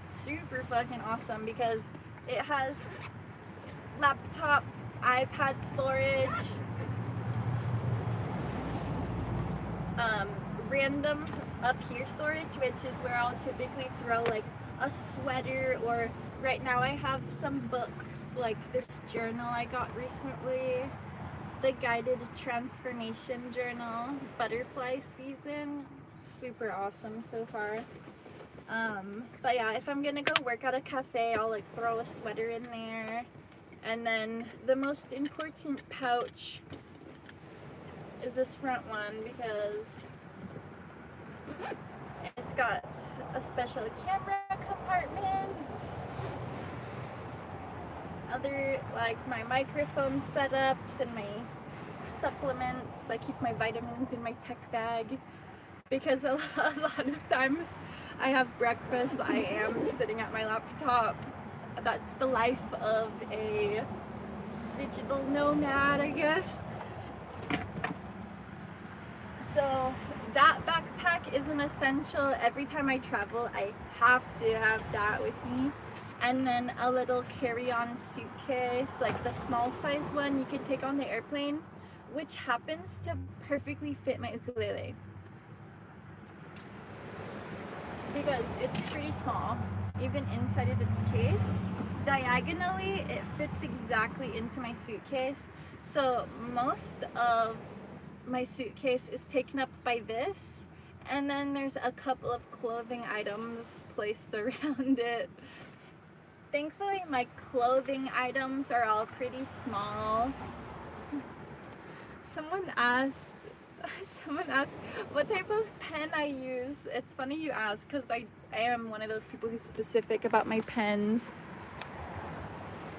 super fucking awesome because it has laptop, iPad storage, random up here storage, which is where I'll typically throw like a sweater, or right now I have some books like this journal I got recently, the Guided Transformation Journal, Butterfly Season, super awesome so far. But yeah, if I'm gonna go work at a cafe, I'll like throw a sweater in there. And then the most important pouch is this front one because it's got a special camera compartment, other like my microphone setups and my supplements. I keep my vitamins in my tech bag because a lot of times I have breakfast, I am sitting at my laptop. That's the life of a digital nomad, I guess. So that backpack is an essential. Every time I travel, I have to have that with me. And then a little carry-on suitcase, like the small size one you could take on the airplane, which happens to perfectly fit my ukulele. Because it's pretty small, even inside of its case. Diagonally, it fits exactly into my suitcase. So most of my suitcase is taken up by this, and then there's a couple of clothing items placed around it. Thankfully, my clothing items are all pretty small. Someone asked what type of pen I use. It's funny you ask because I am one of those people who's specific about my pens.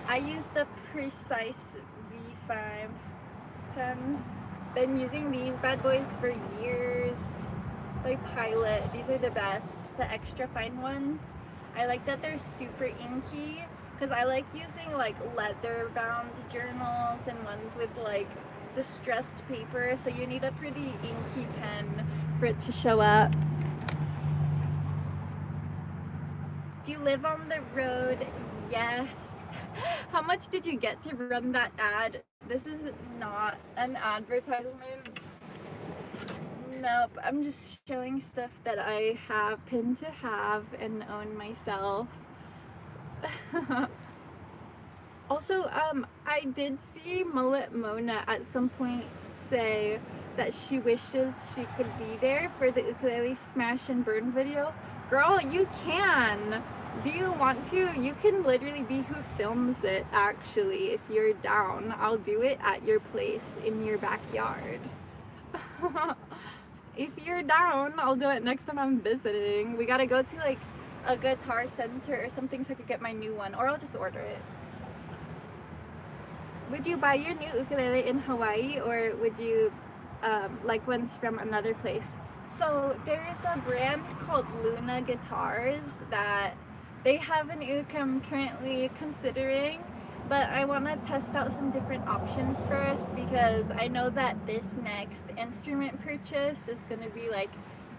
I use the Precise V5 pens. Been using these bad boys for years. Like Pilot, these are the best, the extra fine ones. I like that they're super inky because I like using like leather bound journals and ones with like distressed paper, so you need a pretty inky pen for it to show up. Do you live on the road? Yes. How much did you get to run that ad? This is not an advertisement. Nope, I'm just showing stuff that I happen to have and own myself. Also, I did see Mullet Mona at some point say that she wishes she could be there for the ukulele smash and burn video. Girl, you can! Do you want to? You can literally be who films it, actually, if you're down. I'll do it at your place in your backyard. If you're down, I'll do it next time I'm visiting. We gotta go to like a guitar center or something so I could get my new one, or I'll just order it. Would you buy your new ukulele in Hawaii, or would you like ones from another place? So there's a brand called Luna Guitars that they have an uke I'm currently considering, but I want to test out some different options first because I know that this next instrument purchase is going to be like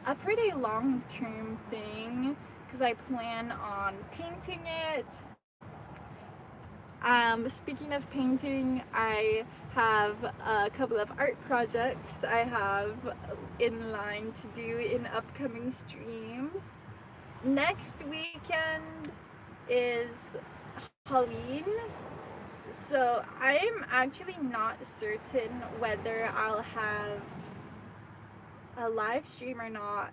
a pretty long-term thing because I plan on painting it. Speaking of painting, I have a couple of art projects I have in line to do in upcoming streams. Next weekend is Halloween, so I'm actually not certain whether I'll have a live stream or not.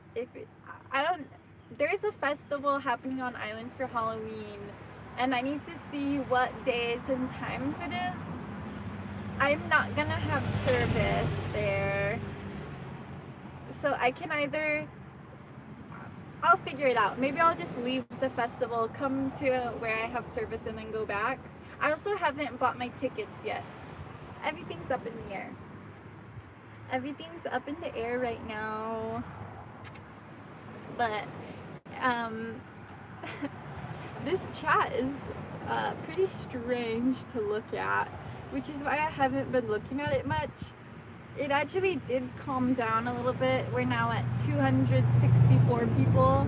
There's a festival happening on island for Halloween and I need to see what days and times it is. I'm not gonna have service there, so I can either, I'll figure it out. Maybe I'll just leave the festival, come to where I have service, and then go back. I also haven't bought my tickets yet. Everything's up in the air. Everything's up in the air right now. But this chat is pretty strange to look at, which is why I haven't been looking at it much. It actually did calm down a little bit. We're now at 264 people,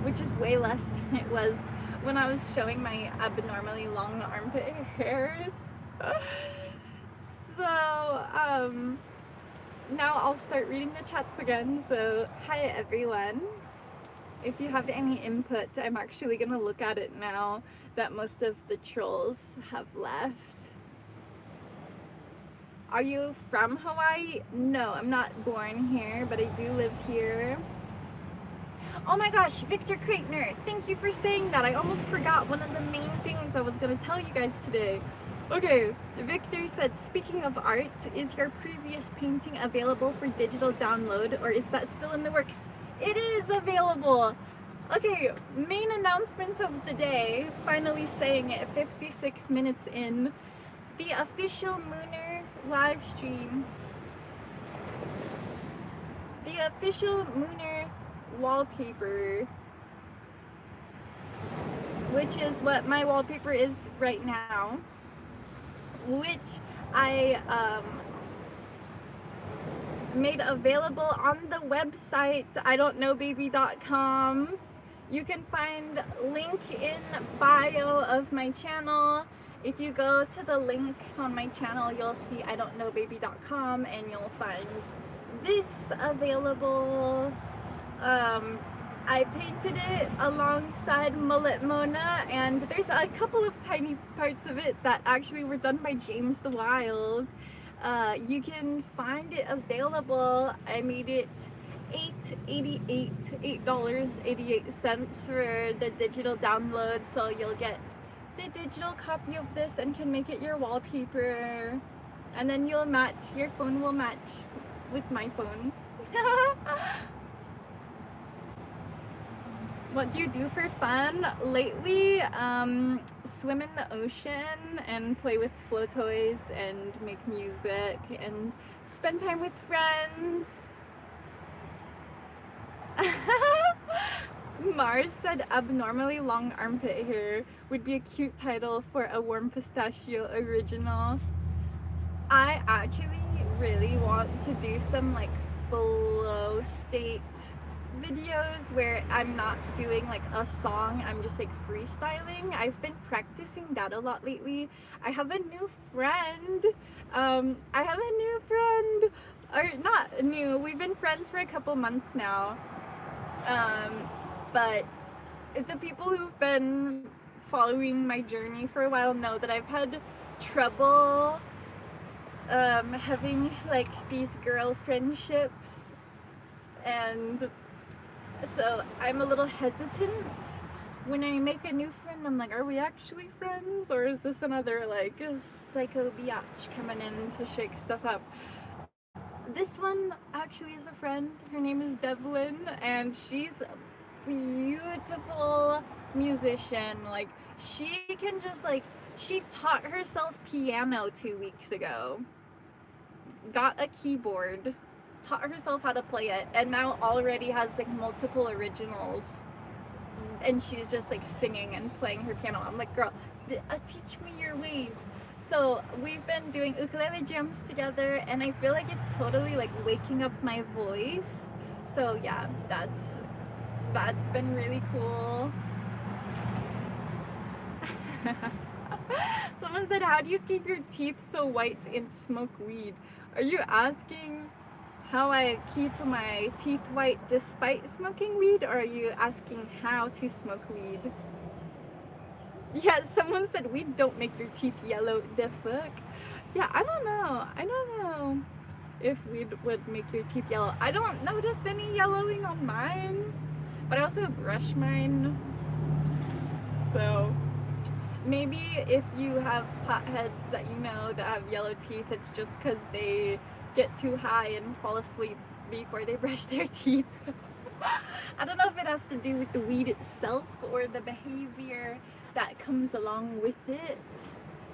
which is way less than it was when I was showing my abnormally long armpit hairs. So, now I'll start reading the chats again. So, hi everyone. If you have any input, I'm actually gonna look at it now that most of the trolls have left. Are you from Hawaii? No, I'm not born here, but I do live here. Oh my gosh, Victor Kreitner, thank you for saying that. I almost forgot one of the main things I was going to tell you guys today. Okay, Victor said, speaking of art, is your previous painting available for digital download, or is that still in the works? It is available. Okay, main announcement of the day, finally saying it 56 minutes in. The official Mooner live stream, the official Mooner wallpaper, which is what my wallpaper is right now, which I made available on the website idontknowbabyLLC. You can find link in bio of my channel. If you go to the links on my channel, you'll see idontknowbaby.com, and you'll find this available. I painted it alongside Mullet Mona, and there's a couple of tiny parts of it that actually were done by James the Wild. You can find it available. I made it $8.88 for the digital download, so you'll get the digital copy of this and can make it your wallpaper, and then you'll match, your phone will match with my phone. What do you do for fun lately? Swim in the ocean and play with flow toys and make music and spend time with friends. Mars said abnormally long armpit hair would be a cute title for a Warm Pistachio original. I actually really want to do some like flow state videos where I'm not doing like a song, I'm just like freestyling. I've been practicing that a lot lately. I have a new friend. Or not new, we've been friends for a couple months now. But the people who've been following my journey for a while know that I've had trouble having like these girl friendships, and so I'm a little hesitant when I make a new friend. I'm like, are we actually friends, or is this another like psycho biatch coming in to shake stuff up? This one actually is a friend. Her name is Devlin, and she's a beautiful musician. Like, she can just like, she taught herself piano 2 weeks ago, got a keyboard, taught herself how to play it, and now already has like multiple originals, and she's just like singing and playing her piano. I'm like, girl, teach me your ways. So we've been doing ukulele jams together, and I feel like it's totally like waking up my voice. So yeah, that's been really cool. Someone said, how do you keep your teeth so white and smoke weed? Are you asking how I keep my teeth white despite smoking weed, or are you asking how to smoke weed? Yeah, someone said weed don't make your teeth yellow. The fuck? Yeah, I don't know if weed would make your teeth yellow. I don't notice any yellowing on mine, but I also brush mine. So maybe if you have potheads that you know that have yellow teeth, it's just because they get too high and fall asleep before they brush their teeth. I don't know if it has to do with the weed itself or the behavior that comes along with it,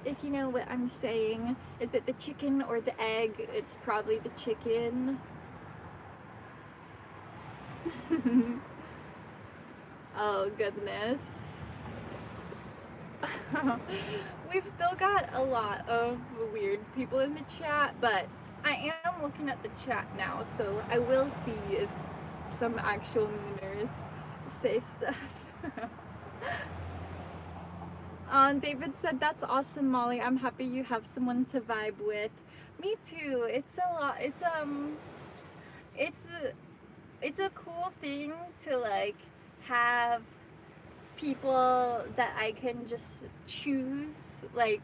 if you know what I'm saying. Is it the chicken or the egg? It's probably the chicken. Oh goodness. We've still got a lot of weird people in the chat, but I am looking at the chat now, so I will see if some actual mooners say stuff. David said, that's awesome, Molly. I'm happy you have someone to vibe with. Me too. It's a lot. It's a cool thing to like have people that I can just choose. Like,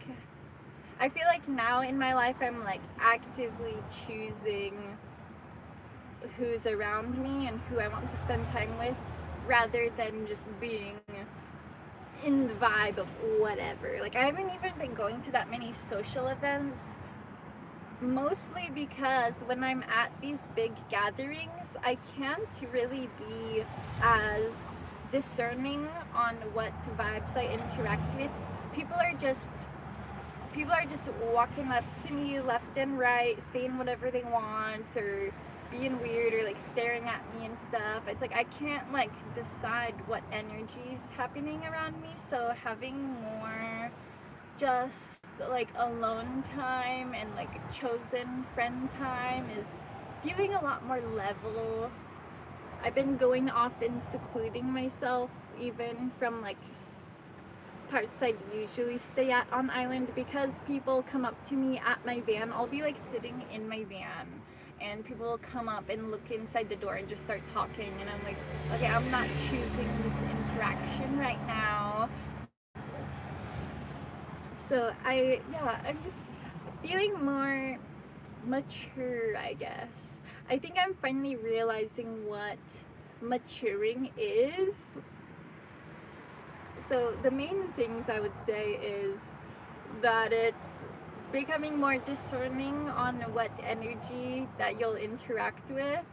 I feel like now in my life I'm like actively choosing who's around me and who I want to spend time with, rather than just being in the vibe of whatever. Like, I haven't even been going to that many social events, mostly because when I'm at these big gatherings, I can't really be as discerning on what vibes I interact with. People are just walking up to me left and right, saying whatever they want, or being weird, or like staring at me and stuff. It's like I can't like decide what energy is happening around me, so having more just like alone time and like chosen friend time is feeling a lot more level. I've been going off and secluding myself even from like parts I'd usually stay at on island, because people come up to me at my van. I'll be like sitting in my van and people will come up and look inside the door and just start talking, and I'm like, okay, I'm not choosing this interaction right now. So I'm just feeling more mature, I guess. I think I'm finally realizing what maturing is. So the main things I would say is that it's becoming more discerning on what energy that you'll interact with,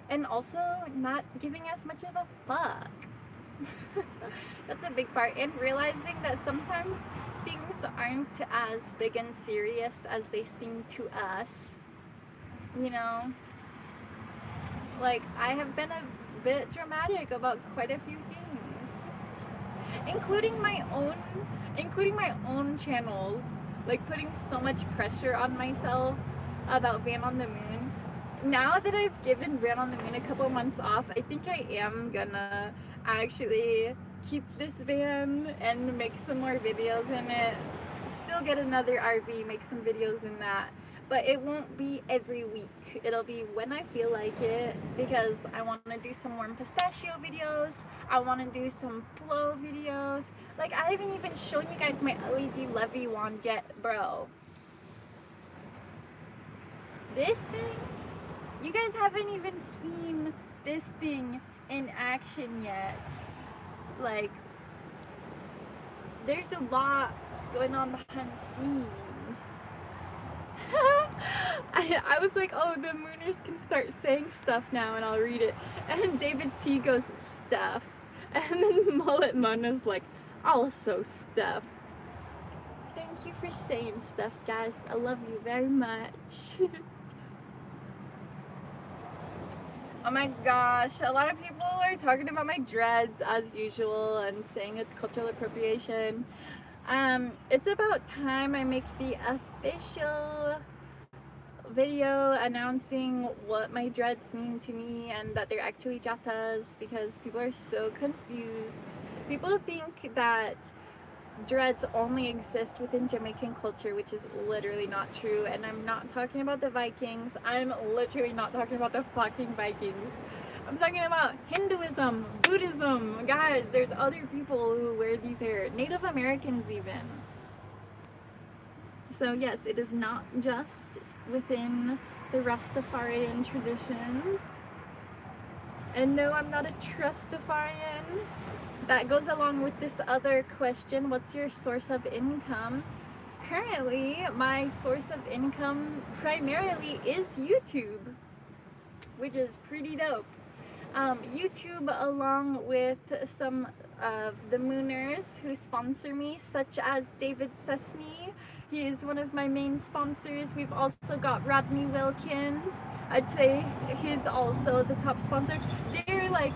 and also not giving as much of a fuck. That's a big part, and realizing that sometimes things aren't as big and serious as they seem to us, you know? Like, I have been a bit dramatic about quite a few things, including my own channels, like putting so much pressure on myself about Van on the Moon. Now that I've given Van on the Moon a couple months off, I think I am gonna actually keep this van and make some more videos in it. Still get another RV, make some videos in that, but it won't be every week. It'll be when I feel like it, because I want to do some warm pistachio videos. I want to do some flow videos. Like, I haven't even shown you guys my LED levy wand yet, bro. This thing, you guys haven't even seen this thing in action yet. Like, there's a lot going on behind the scenes. I was like, oh, the mooners can start saying stuff now and I'll read it. And David T goes, stuff. And then Mullet Mona's like, also stuff. Thank you for saying stuff, guys. I love you very much. Oh my gosh, a lot of people are talking about my dreads as usual and saying it's cultural appropriation. It's about time I make the official video announcing what my dreads mean to me and that they're actually jatas, because people are so confused. People think that dreads only exist within Jamaican culture, which is literally not true. And I'm not talking about the Vikings. I'm literally not talking about the fucking Vikings. I'm talking about Hinduism, Buddhism. Guys, there's other people who wear these hair. Native Americans even. So yes, it is not just within the Rastafarian traditions. And no, I'm not a trustafarian. That goes along with this other question, what's your source of income? Currently, my source of income primarily is YouTube, which is pretty dope. YouTube, along with some of the Mooners who sponsor me, such as David Sesney. He is one of my main sponsors. We've also got Rodney Wilkins. I'd say he's also the top sponsor. They're like,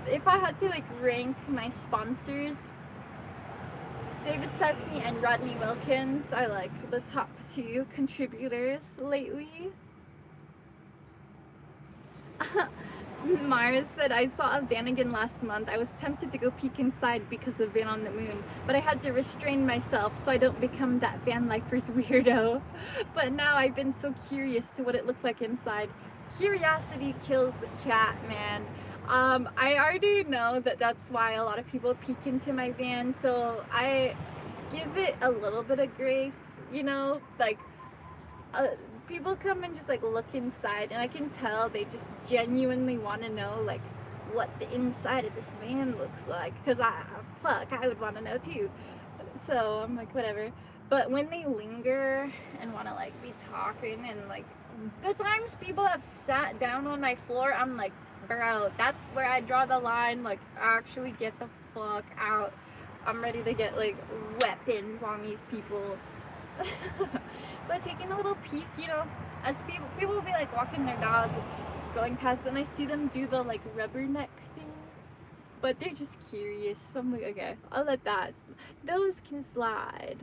if I had to like rank my sponsors, David Sesney and Rodney Wilkins are like the top 2 contributors lately. Mars said, I saw a Vanagon last month. I was tempted to go peek inside because of Van on the Moon, but I had to restrain myself so I don't become that van lifers weirdo. But now I've been so curious to what it looked like inside. Curiosity kills the cat, man. I already know that that's why a lot of people peek into my van, so I give it a little bit of grace, you know, like, people come and just like look inside, and I can tell they just genuinely want to know like what the inside of this van looks like, because I would want to know too. So I'm like, whatever. But when they linger and want to like be talking, and like the times people have sat down on my floor, I'm like, bro, that's where I draw the line. Like, actually get the fuck out. I'm ready to get like weapons on these people. But taking a little peek, you know, as people will be like walking their dog, going past, and I see them do the like rubberneck thing, but they're just curious, so I'm like, okay, I'll let those can slide.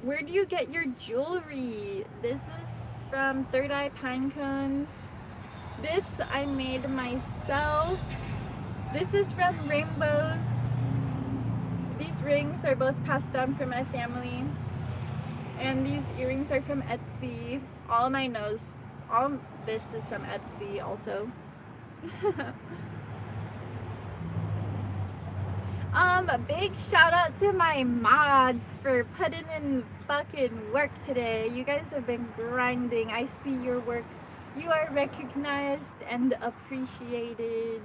Where do you get your jewelry? This is from Third Eye Pine Cones. This I made myself. This is from Rainbows. These rings are both passed down from my family. And these earrings are from Etsy. All this is from Etsy also. Big shout out to my mods for putting in fucking work today. You guys have been grinding. I see your work. You are recognized and appreciated.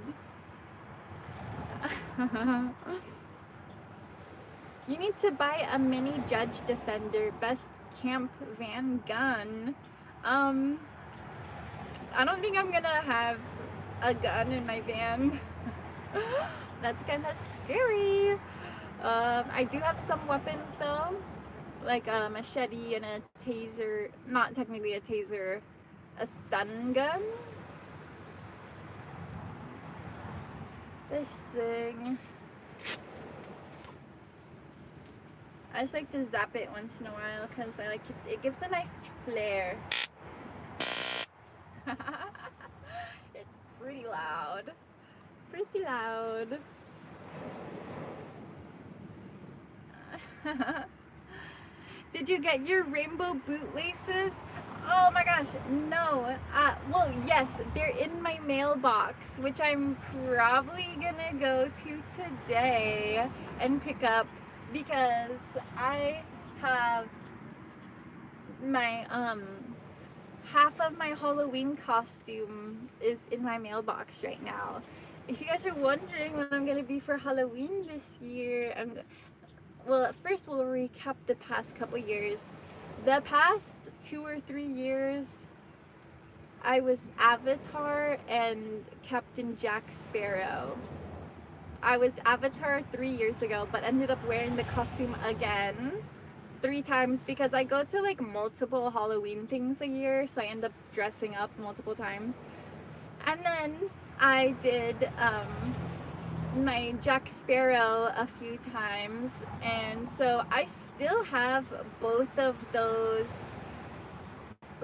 You need to buy a mini Judge Defender, best camp van gun. I don't think I'm gonna have a gun in my van. That's kind of scary. I do have some weapons though, like a machete and a taser. Not technically a taser, a stun gun. This thing. I just like to zap it once in a while because I like it. It gives a nice flair. It's pretty loud. Pretty loud. Did you get your rainbow bootlaces? Oh my gosh, no. Well, yes, they're in my mailbox, which I'm probably gonna go to today and pick up, because I have my half of my Halloween costume is in my mailbox right now. If you guys are wondering what I'm gonna be for Halloween this year, well, first we'll recap the past couple years. The past 2 or 3 years, I was Avatar and Captain Jack Sparrow. I was Avatar 3 years ago, but ended up wearing the costume again 3 times because I go to like multiple Halloween things a year, so I end up dressing up multiple times. And then I did my Jack Sparrow a few times, and so I still have both of those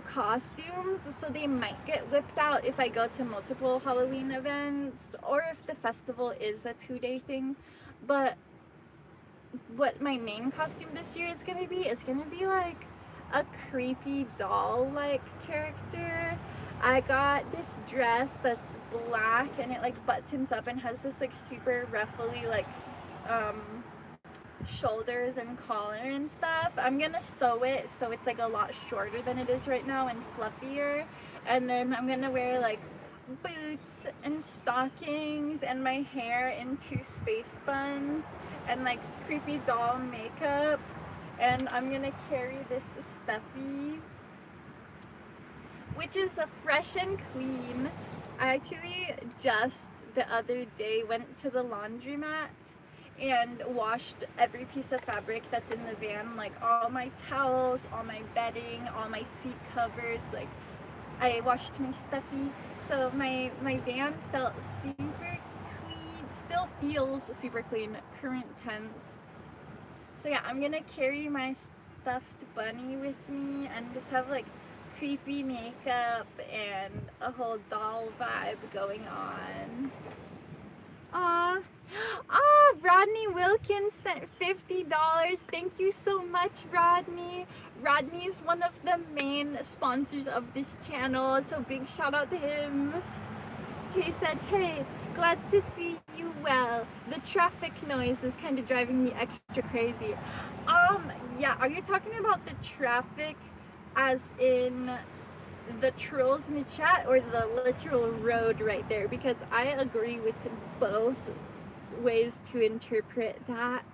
costumes, so they might get whipped out if I go to multiple Halloween events or if the festival is a 2-day thing. But what my main costume this year is gonna be like a creepy doll like character. I got this dress that's black and it like buttons up and has this like super ruffly like shoulders and collar and stuff. I'm gonna sew it so it's like a lot shorter than it is right now and fluffier, and then I'm gonna wear like boots and stockings and my hair in 2 space buns and like creepy doll makeup, and I'm gonna carry this stuffy, which is a fresh and clean. I actually just the other day went to the laundromat and washed every piece of fabric that's in the van, like all my towels, all my bedding, all my seat covers. Like I washed my stuffy, so my van felt super clean, still feels super clean, current tense. So yeah, I'm gonna carry my stuffed bunny with me and just have like creepy makeup and a whole doll vibe going on. Aww. Rodney Wilkins sent $50. Thank you so much, Rodney. Rodney is one of the main sponsors of this channel, so big shout out to him. He said, hey, glad to see you well. The traffic noise is kind of driving me extra crazy. Yeah, are you talking about the traffic as in the trolls in the chat or the literal road right there? Because I agree with both ways to interpret that.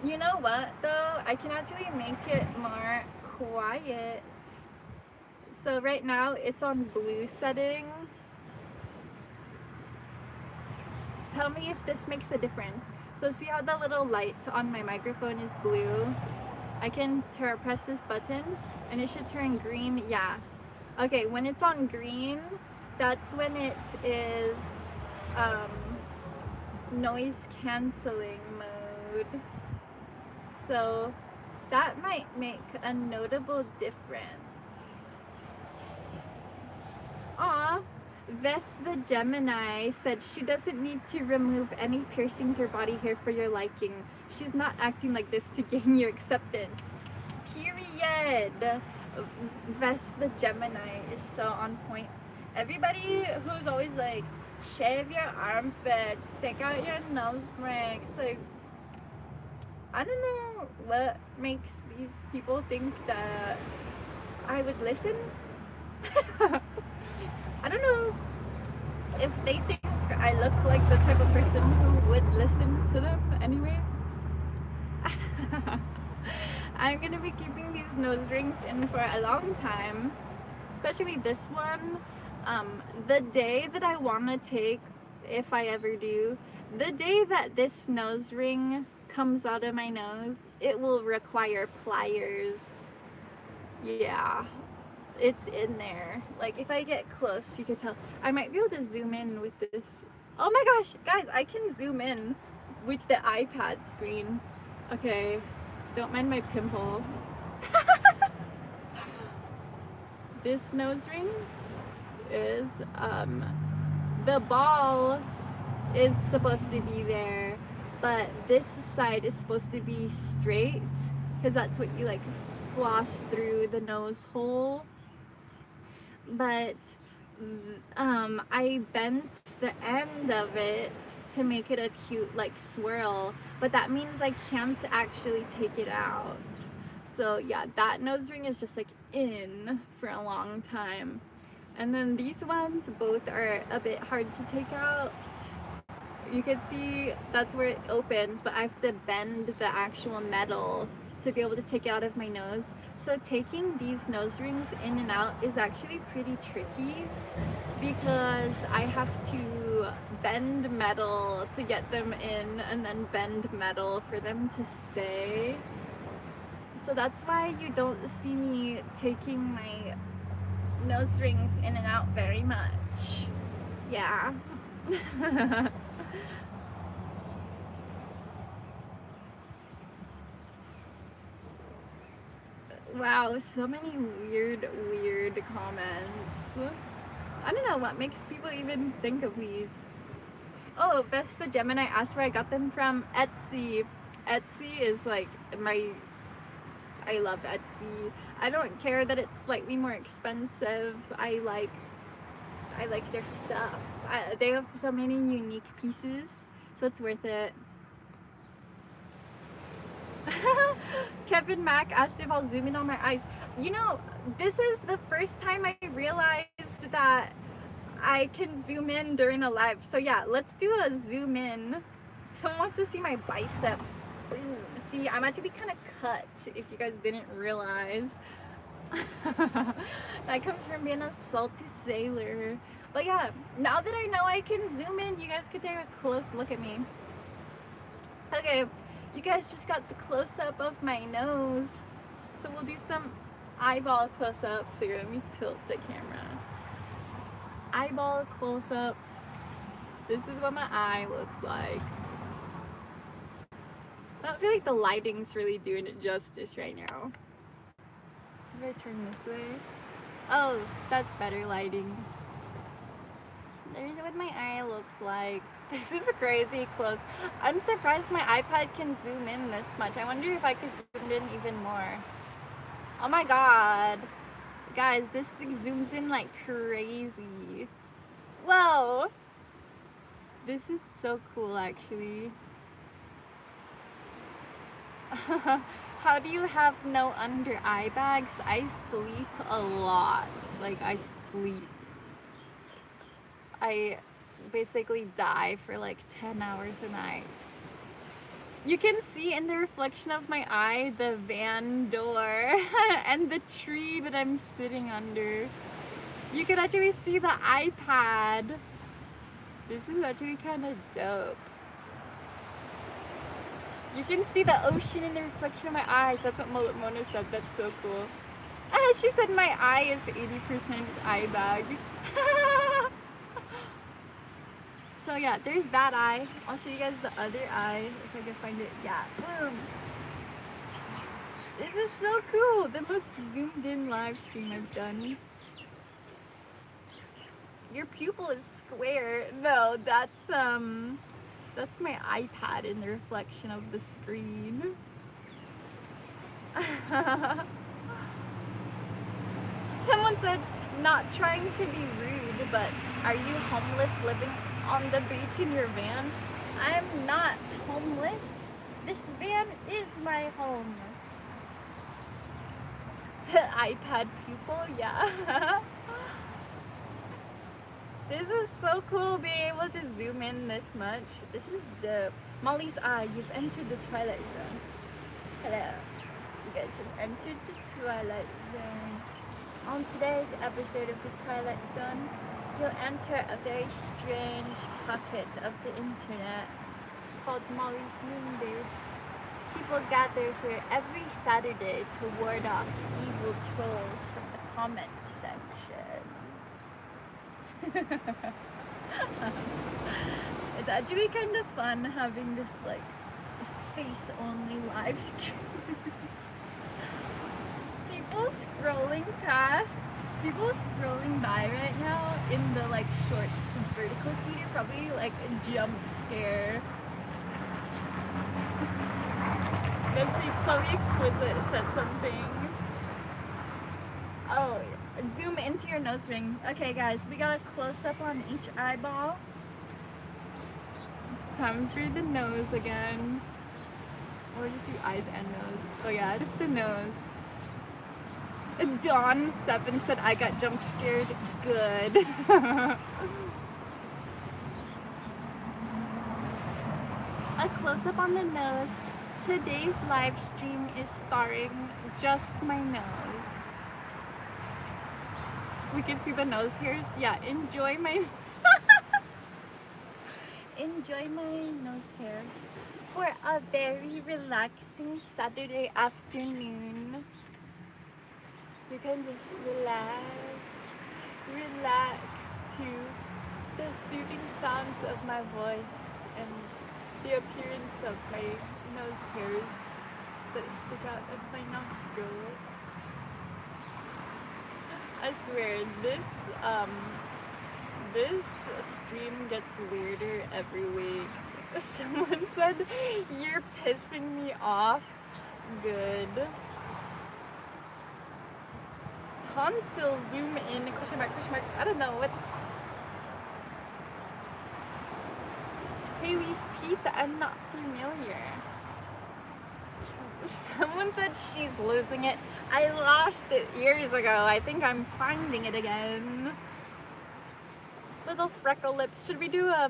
You know what though? I can actually make it more quiet. So right now it's on blue setting. Tell me if this makes a difference. So see how the little light on my microphone is blue? I can press this button and it should turn green. Yeah. Okay, when it's on green, that's when it is noise canceling mode. So that might make a notable difference. Aw, Vest the Gemini said she doesn't need to remove any piercings or body hair for your liking. She's not acting like this to gain your acceptance. Period. Vest the Gemini is so on point. Everybody who's always like, shave your armpits, take out your nose ring. It's like, I don't know what makes these people think that I would listen. I don't know if they think I look like the type of person who would listen to them anyway. I'm gonna be keeping these nose rings in for a long time, especially this one. The day that I want to take, if I ever do, the day that this nose ring comes out of my nose, it will require pliers. Yeah, it's in there. Like if I get close, you can tell. I might be able to zoom in with this. Oh my gosh, guys, I can zoom in with the iPad screen. Okay, don't mind my pimple. This nose ring is, the ball is supposed to be there, but this side is supposed to be straight, because that's what you like floss through the nose hole. But I bent the end of it to make it a cute like swirl, but that means I can't actually take it out. So yeah, that nose ring is just like in for a long time. And then these ones both are a bit hard to take out. You can see that's where it opens, but I have to bend the actual metal to be able to take it out of my nose. So taking these nose rings in and out is actually pretty tricky because I have to bend metal to get them in and then bend metal for them to stay. So that's why you don't see me taking my nose rings in and out very much. Yeah. Wow, so many weird comments. I don't know what makes people even think of these. Oh, Vest the Gemini asked where I got them from. Etsy. Etsy is like I love Etsy. I don't care that it's slightly more expensive. I like their stuff. They have so many unique pieces, so it's worth it. Kevin Mack asked if I'll zoom in on my eyes. You know, this is the first time I realized that I can zoom in during a live. So yeah, let's do a zoom in. Someone wants to see my biceps. Boom. See, I'm actually kind of cut, if you guys didn't realize. That comes from being a salty sailor. But yeah, now that I know I can zoom in, you guys could take a close look at me. Okay, you guys just got the close-up of my nose. So we'll do some eyeball close-ups. Here, let me tilt the camera. Eyeball close-ups. This is what my eye looks like. I don't feel like the lighting's really doing it justice right now. If I turn this way. Oh, that's better lighting. There's what my eye looks like. This is a crazy close. I'm surprised my iPad can zoom in this much. I wonder if I could zoom in even more. Oh my god. Guys, this thing zooms in like crazy. Whoa. This is so cool, actually. How do you have no under eye bags? I sleep a lot. Like, I sleep. I basically die for like 10 hours a night. You can see in the reflection of my eye the van door and the tree that I'm sitting under. You can actually see the iPad. This is actually kind of dope. You can see the ocean in the reflection of my eyes. That's what Mona said. That's so cool. She said my eye is 80% eye bag. So yeah, there's that eye. I'll show you guys the other eye if I can find it. Yeah, boom. This is so cool. The most zoomed in live stream I've done. Your pupil is square. No, that's my iPad in the reflection of the screen. Someone said, not trying to be rude, but are you homeless living on the beach in your van? I'm not homeless. This van is my home. The iPad pupil, yeah. This is so cool being able to zoom in this much. This is dope. Molly's eye, you've entered the Twilight Zone. Hello. You guys have entered the Twilight Zone. On today's episode of the Twilight Zone, you'll enter a very strange pocket of the internet called Molly's Moonbase. People gather here every Saturday to ward off evil trolls from the comment section. It's actually kind of fun having this like face-only live stream. People scrolling by right now in the like shorts vertical feed are probably like a jump scare. Let's see, Chloe Exquisite said something. Oh, zoom into your nose ring. Okay guys, we got a close-up on each eyeball. Come through the nose again. Or just do eyes and nose. Oh yeah, just the nose. Dawn7 said I got jump scared. Good. A close-up on the nose. Today's live stream is starring just my nose. We can see the nose hairs. Yeah, enjoy my enjoy my nose hairs for a very relaxing Saturday afternoon. You can just relax to the soothing sounds of my voice and the appearance of my nose hairs that stick out of my nostrils. I swear, this stream gets weirder every week. Someone said, you're pissing me off. Good. Tonsil, zoom in, question mark, I don't know what. Haley's teeth, I'm not familiar.
Someone said she's losing it. I lost it years ago. I think I'm finding it again. Little freckle lips. Should we do a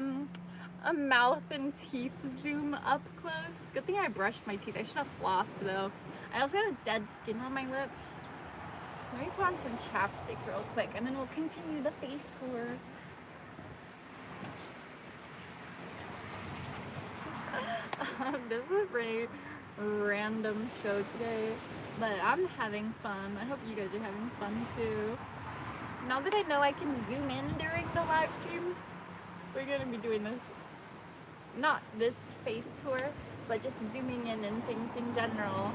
mouth and teeth zoom up close? Good thing I brushed my teeth. I should have flossed though. I also got a dead skin on my lips. Let me put on some chapstick real quick and then we'll continue the face tour. This is a pretty random show today, but I'm having fun. I hope you guys are having fun too. Now that I know I can zoom in during the live streams, we're gonna be doing this. Not this face tour, but just zooming in and things in general.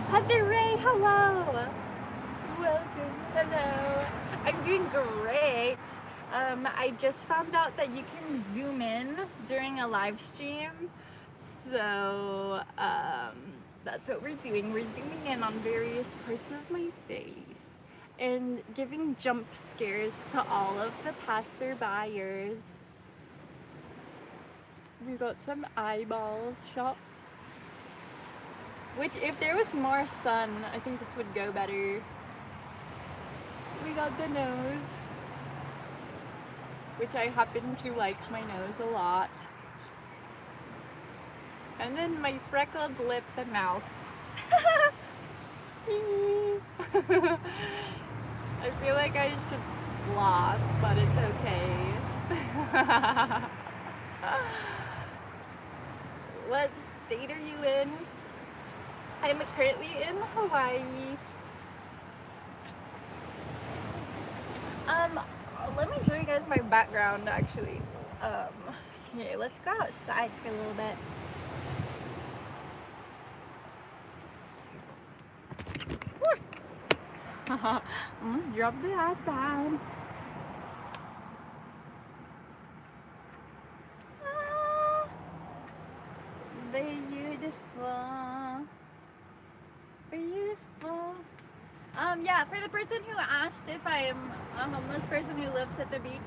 Heather Ray, hello! Welcome, hello. I'm doing great. I just found out that you can zoom in during a live stream. So that's what we're doing. We're zooming in on various parts of my face and giving jump scares to all of the passerbyers. We got some eyeballs shots. Which, if there was more sun, I think this would go better. We got the nose, which I happen to like my nose a lot. And then my freckled lips and mouth. I feel like I should floss, but it's okay. What state are you in? I'm currently in Hawaii. Let me show you guys my background actually. Okay, let's go outside for a little bit. Almost dropped the iPad. Ah, beautiful. Beautiful. Yeah, for the person who asked if I am a homeless person who lives at the beach,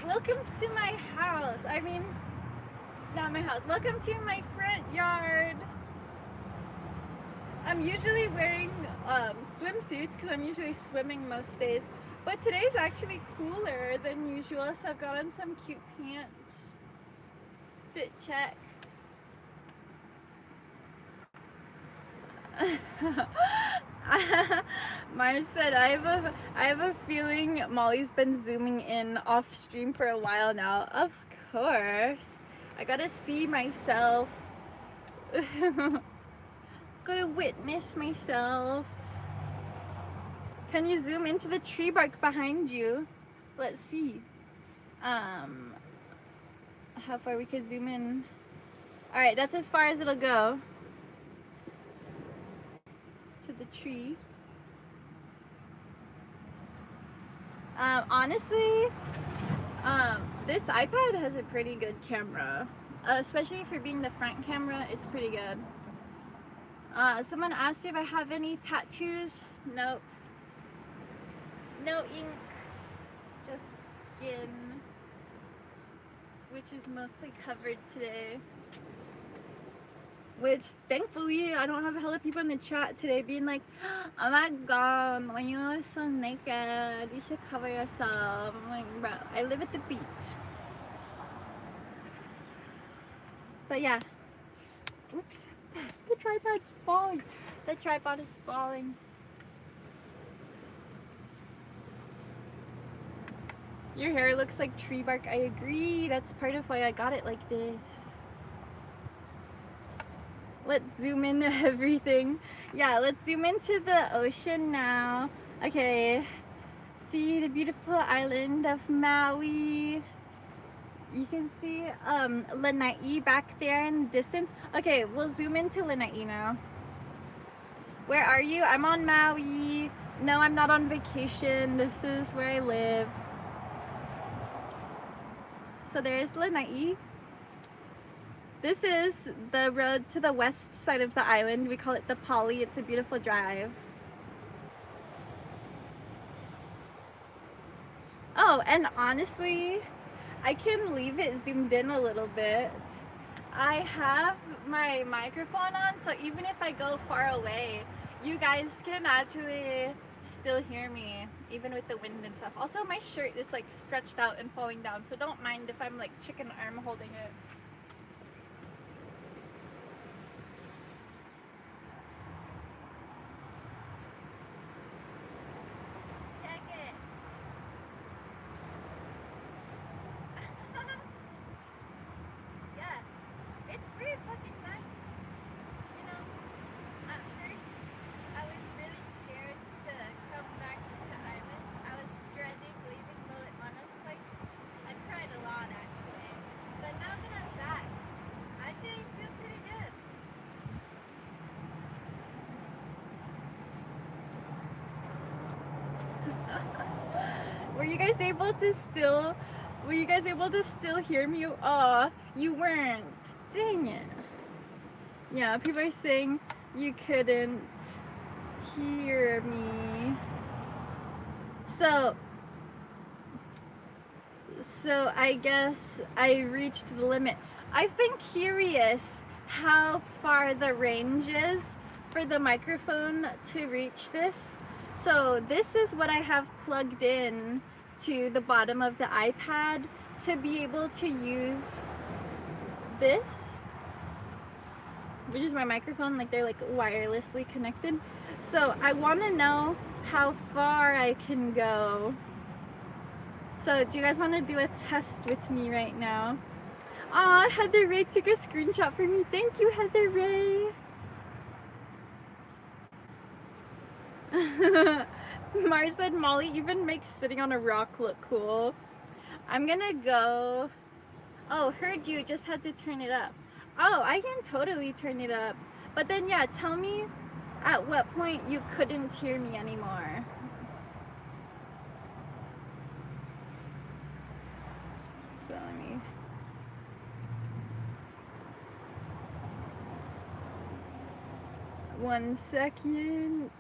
welcome to my house. I mean, not my house. Welcome to my front yard. I'm usually wearing swimsuits because I'm usually swimming most days. But today's actually cooler than usual, so I've got on some cute pants. Fit check. Mars said, I have a feeling Molly's been zooming in off stream for a while now. Of course. I gotta see myself. Gotta witness myself. Can you zoom into the tree bark behind you? Let's see. How far we could zoom in. Alright, that's as far as it'll go. To the tree. Honestly, this iPad has a pretty good camera. Especially for being the front camera, it's pretty good. Someone asked if I have any tattoos. Nope. No ink. Just skin. Which is mostly covered today. Which, thankfully, I don't have a hell of people in the chat today being like, oh my god, why you are so naked? You should cover yourself. I'm like, bro, I live at the beach. But yeah. Oops. The tripod's falling. The tripod is falling. Your hair looks like tree bark. I agree. That's part of why I got it like this. Let's zoom into everything. Yeah, let's zoom into the ocean now. Okay. See the beautiful island of Maui. You can see Lanai back there in the distance. Okay, we'll zoom into Lanai now. Where are you? I'm on Maui. No, I'm not on vacation. This is where I live. So there's Lanai. This is the road to the west side of the island. We call it the Poly. It's a beautiful drive. Oh, and honestly, I can leave it zoomed in a little bit.
I have my microphone on, so even if I go far away, you guys can actually still hear me, even with the wind and stuff. Also, my shirt is like stretched out and falling down, so don't mind if I'm like chicken arm holding it. Check it. Yeah, it's pretty fucking nice. You know, at first I was really scared to come back to Ireland. I was dreading leaving Liliana's place. I cried a lot actually. But now that I'm back, I actually feel pretty good. Were you guys able to still hear me? Aw, you weren't. Dang it. Yeah, people are saying you couldn't hear me. So I guess I reached the limit. I've been curious how far the range is for the microphone to reach this. So this is what I have plugged in to the bottom of the iPad to be able to use this, which is my microphone. Like they're like wirelessly connected. So I want to know how far I can go. So do you guys want to do a test with me right now? Aw, Heather Ray took a screenshot for me. Thank you, Heather Ray. Mars said Molly even makes sitting on a rock look cool. I'm gonna go. Oh, heard you, just had to turn it up. Oh, I can totally turn it up. But then yeah, tell me at what point you couldn't hear me anymore. So let me. One second.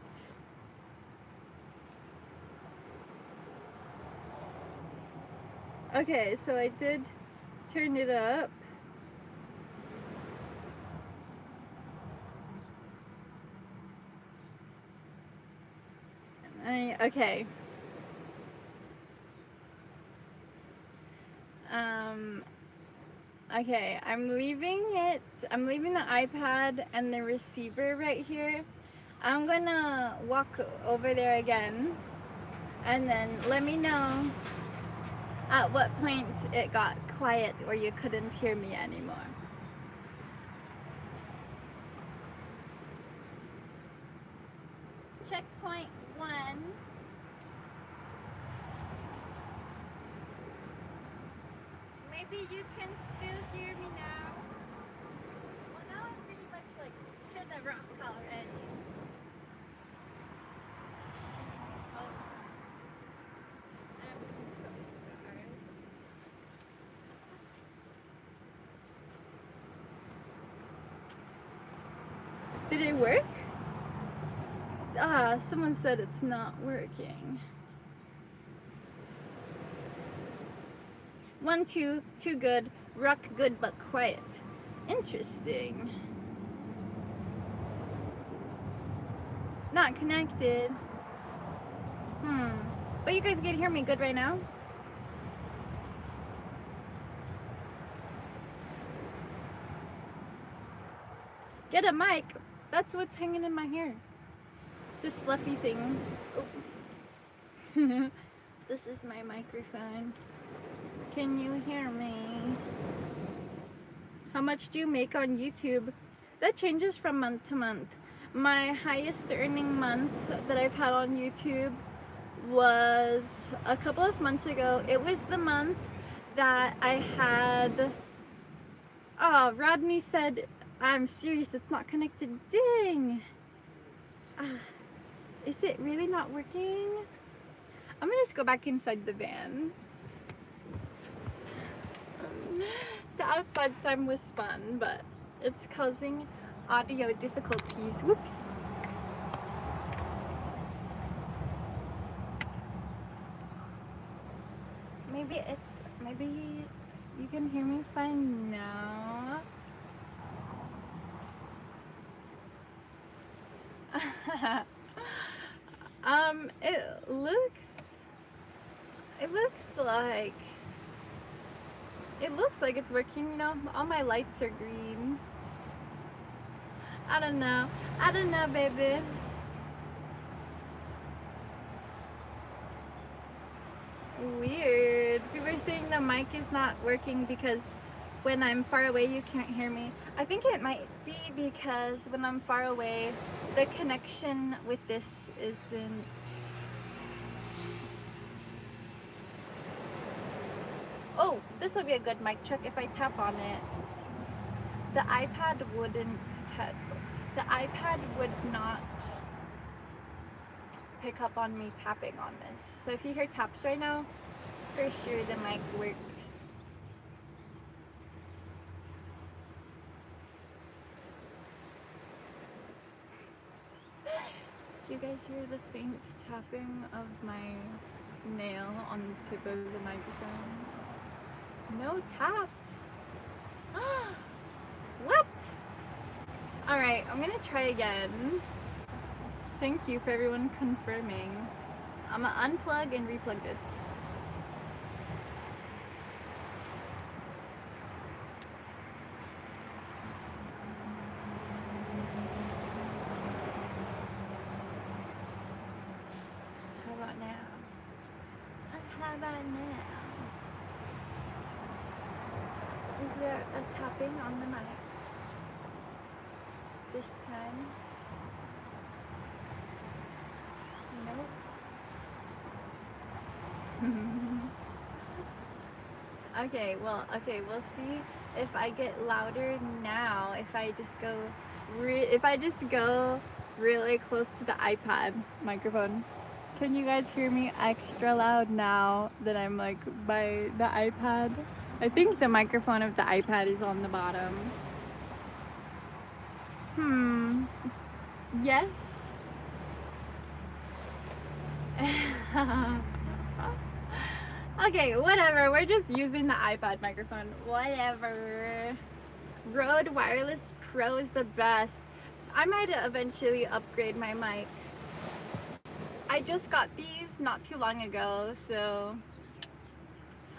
Okay, so I did turn it up. Okay. Okay, I'm leaving the iPad and the receiver right here. I'm gonna walk over there again and then let me know at what point it got quiet or you couldn't hear me anymore. Checkpoint 1. Maybe you can still hear me now. Well, now I'm pretty much like to the rock already. Oh, I have some co-stars. Did it work? Ah, someone said it's not working. 1, 2, too good. Rock good but quiet. Interesting. Not connected. But you guys can hear me good right now? Get a mic. That's what's hanging in my hair. This fluffy thing. Oh. This is my microphone. Can you hear me? How much do you make on YouTube? That changes from month to month. My highest earning month that I've had on YouTube was a couple of months ago. It was the month that I had... Oh, Rodney said, I'm serious, it's not connected. Dang! Is it really not working? I'm gonna just go back inside the van. The outside time was fun, but it's causing audio difficulties. Whoops. Maybe you can hear me fine now.
It looks like it's working, you know. All my lights are green. I don't know, baby. Weird. People are saying the mic is not working because when I'm far away you can't hear me. I think it might be because when I'm far away the connection with this isn't. Oh, this will be a good mic check if I tap on it. The iPad wouldn't catch. The iPad would not pick up on me tapping on this. So if you hear taps right now, for sure the mic works. Do you guys hear the faint tapping of my nail on the tip of the microphone? No taps. What? Alright, I'm gonna try again. Thank you for everyone confirming. I'm gonna unplug and replug this. How about now? How about now? Is there a tapping on the mic? This time? Nope. Okay, we'll see if I get louder now. If I just go really close to the iPad microphone. Can you guys hear me extra loud now that I'm like by the iPad? I think the microphone of the iPad is on the bottom. Yes. Okay, whatever. We're just using the iPad microphone. Whatever. Rode Wireless Pro is the best. I might eventually upgrade my mics. I just got these not too long ago, so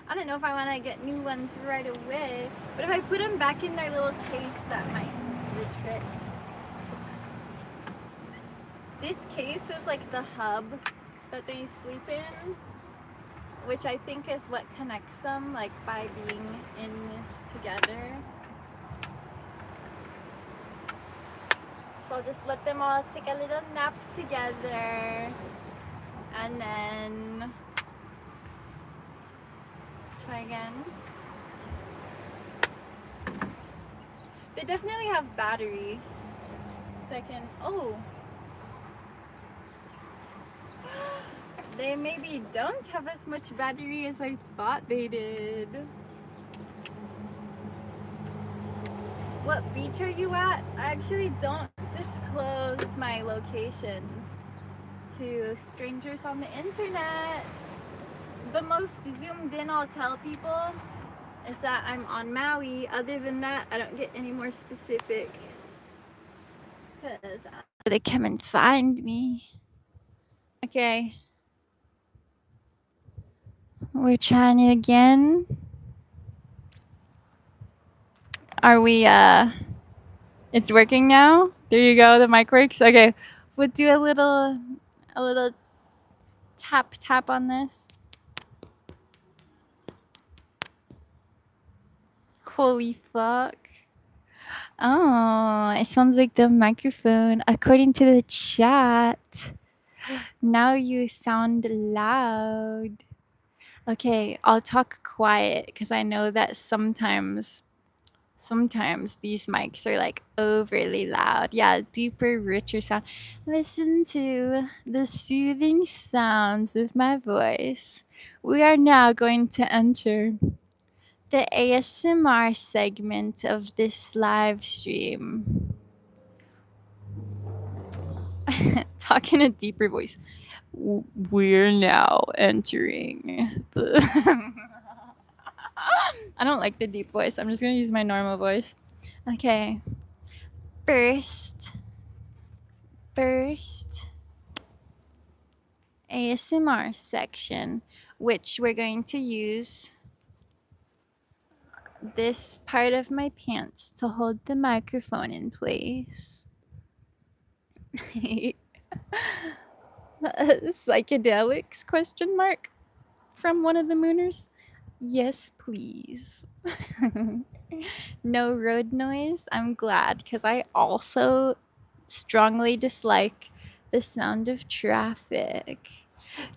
I don't know if I want to get new ones right away. But if I put them back in their little case, that might do the trick. This case is like the hub that they sleep in, which I think is what connects them, like by being in this together. So I'll just let them all take a little nap together and then try again. They definitely have battery. Second, oh. They maybe don't have as much battery as I thought they did. What beach are you at? I actually don't disclose my locations to strangers on the internet. The most zoomed in I'll tell people is that I'm on Maui. Other than that, I don't get any more specific because they come and find me. Okay. We're trying it again. Are we, it's working now? There you go, the mic works. Okay, we'll do a little tap on this. Holy fuck. Oh, it sounds like the microphone. According to the chat, now you sound loud. Okay, I'll talk quiet because I know that sometimes these mics are like overly loud. Yeah, deeper, richer sound. Listen to the soothing sounds of my voice. We are now going to enter the ASMR segment of this live stream. Talk in a deeper voice. We're now entering the... I don't like the deep voice. I'm just going to use my normal voice. Okay. First.
ASMR section, which we're going to use this part of my pants to hold the microphone in place. Psychedelics, question mark, from one of the mooners. Yes, please. No road noise. I'm glad, because I also strongly dislike the sound of traffic.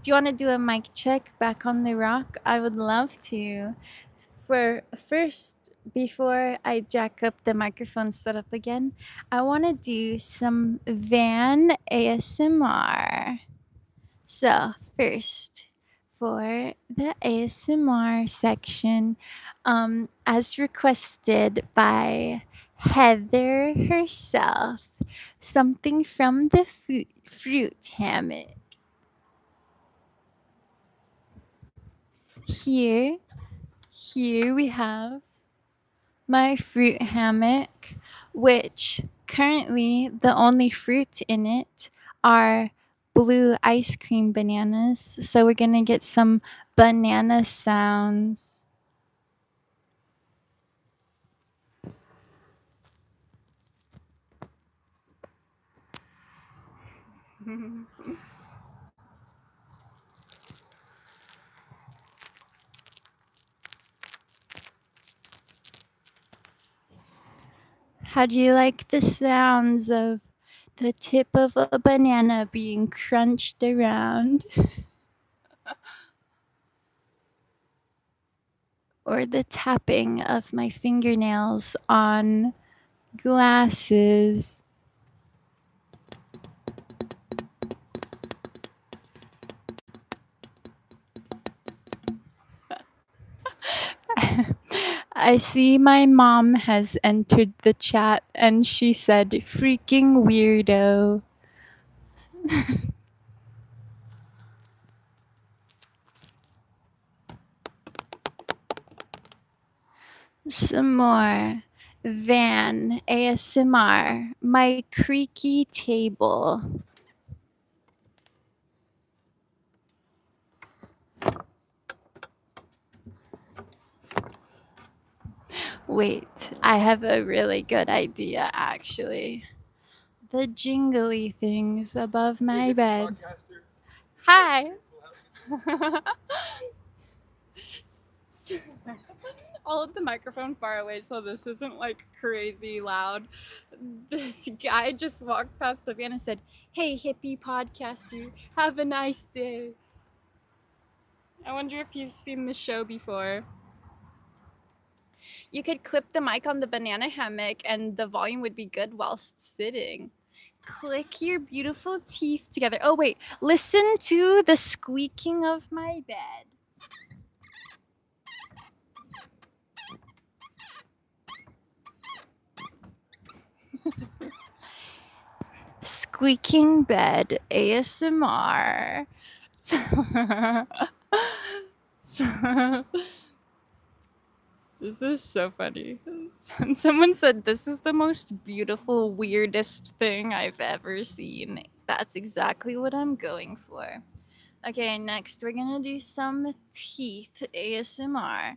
Do you want to do a mic check back on the rock? I would love to. For first, before I jack up the microphone setup again, I want to do some van ASMR. So, first, for the ASMR section, as requested by Heather herself, something from the fruit hammock. Here we have my fruit hammock, which currently the only fruit in it are blue ice cream bananas. So we're gonna get some banana sounds. How do you like the sounds of the tip of a banana being crunched around? Or the tapping of my fingernails on glasses? I see my mom has entered the chat and she said, freaking weirdo. Some more van ASMR, my creaky table. Wait, I have a really good idea actually. The jingly things above my bed. Hi. Hold the microphone far away so this isn't like crazy loud. This guy just walked past the van and said, "Hey, hippie podcaster, have a nice day." I wonder if he's seen the show before. You could clip the mic on the banana hammock and the volume would be good whilst sitting. Click your beautiful teeth together. Oh, wait. Listen to the squeaking of my bed. Squeaking bed ASMR. This is so funny. Someone said this is the most beautiful, weirdest thing I've ever seen. That's exactly what I'm going for. Okay, next we're gonna do some teeth ASMR.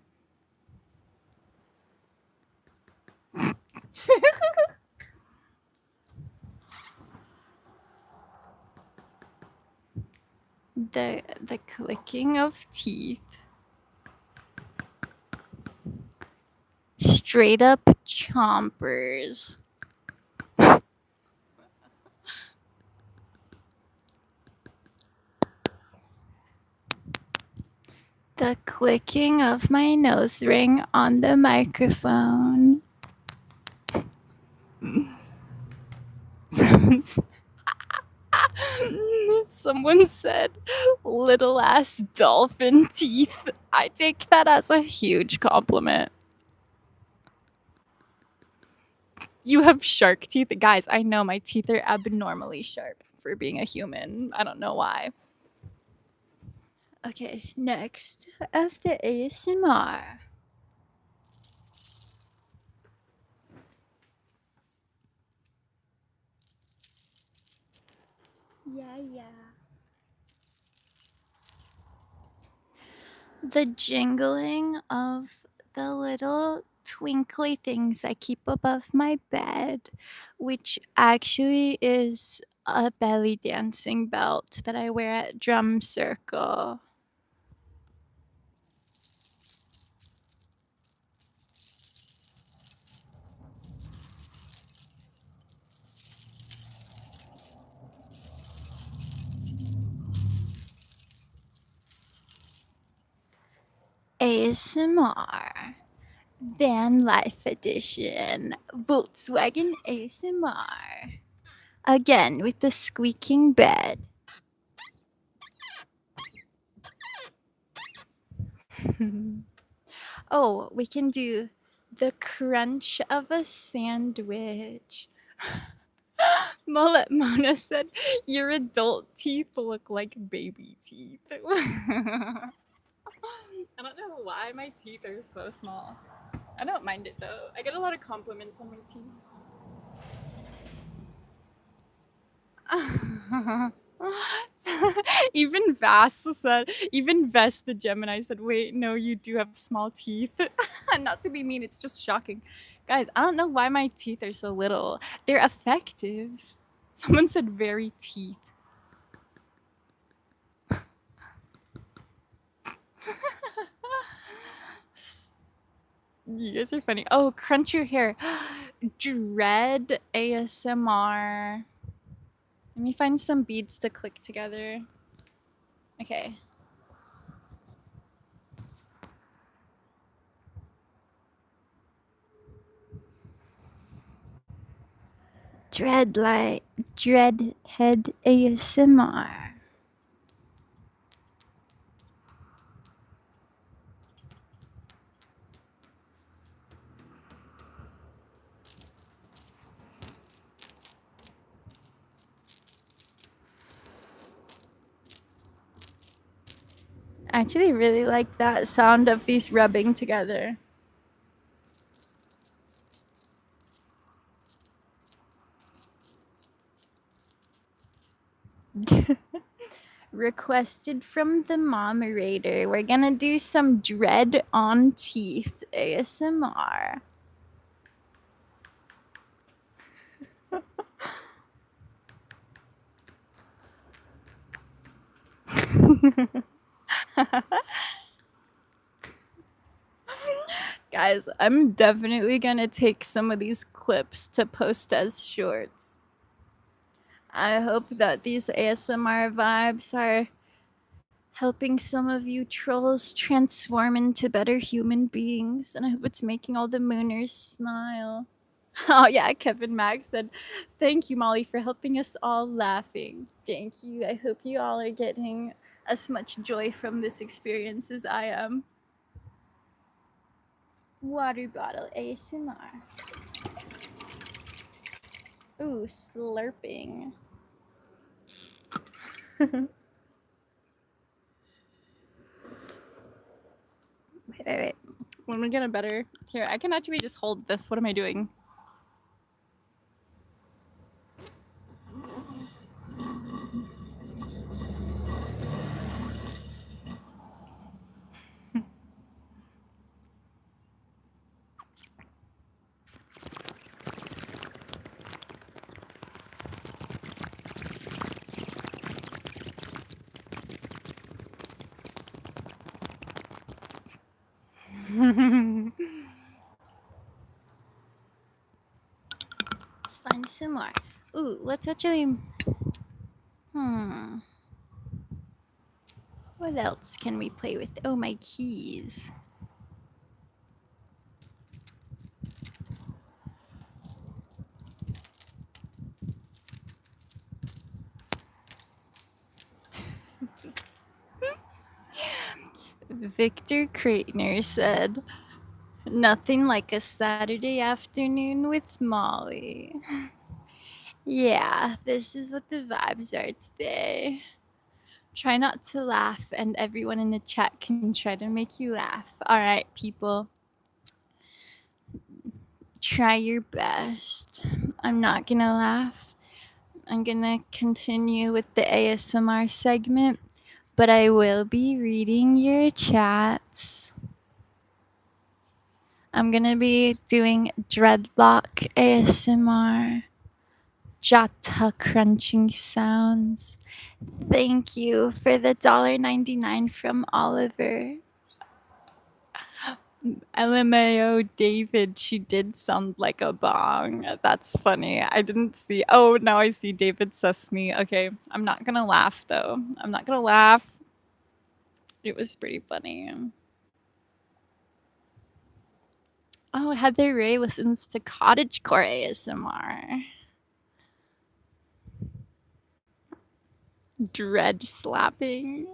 the clicking of teeth. Straight up chompers. The clicking of my nose ring on the microphone. Someone said little ass dolphin teeth. I take that as a huge compliment. You have shark teeth? Guys, I know my teeth are abnormally sharp for being a human. I don't know why. Okay, next of the ASMR. Yeah. the jingling of the little twinkly things I keep above my bed, which actually is a belly dancing belt that I wear at drum circle. ASMR Van Life Edition Volkswagen ASMR. Again with the squeaking bed. Oh, we can do the crunch of a sandwich. Mullet Mona said, your adult teeth look like baby teeth. I don't know why my teeth are so small. I don't mind it though. I get a lot of compliments on my teeth. Even Vest the Gemini said, wait, no, you do have small teeth. Not to be mean, it's just shocking. Guys, I don't know why my teeth are so little. They're effective. Someone said very teeth. You guys are funny. Oh, crunch your hair. Dread ASMR. Let me find some beads to click together. Okay. Dreadhead ASMR. I actually really like that sound of these rubbing together. Requested from the moderator. We're gonna do some dread on teeth ASMR. Guys, I'm definitely gonna take some of these clips to post as shorts. I hope that these ASMR vibes are helping some of you trolls transform into better human beings, and I hope it's making all the mooners smile. Oh yeah, Kevin Mack said, thank you, Molly, for helping us all laughing. Thank you. I hope you all are getting as much joy from this experience as I am. Water bottle ASMR. Ooh, slurping. Wait. When we get a better... Here, I can actually just hold this. What am I doing? Let's find some more. Ooh, let's actually... What else can we play with? Oh, my keys. Victor Kreitner said, nothing like a Saturday afternoon with Molly. Yeah, this is what the vibes are today. Try not to laugh, and everyone in the chat can try to make you laugh. All right, people. Try your best. I'm not gonna laugh. I'm gonna continue with the ASMR segment,
but I will be reading your chats. I'm gonna be doing dreadlock ASMR, jata crunching sounds. Thank you for the $1.99 from Oliver. LMAO David, she did sound like a bong. That's funny. I didn't see. Oh, now I see David Susney. Okay, I'm not gonna laugh though. I'm not gonna laugh. It was pretty funny. Oh, Heather Ray listens to cottagecore ASMR. Dread slapping.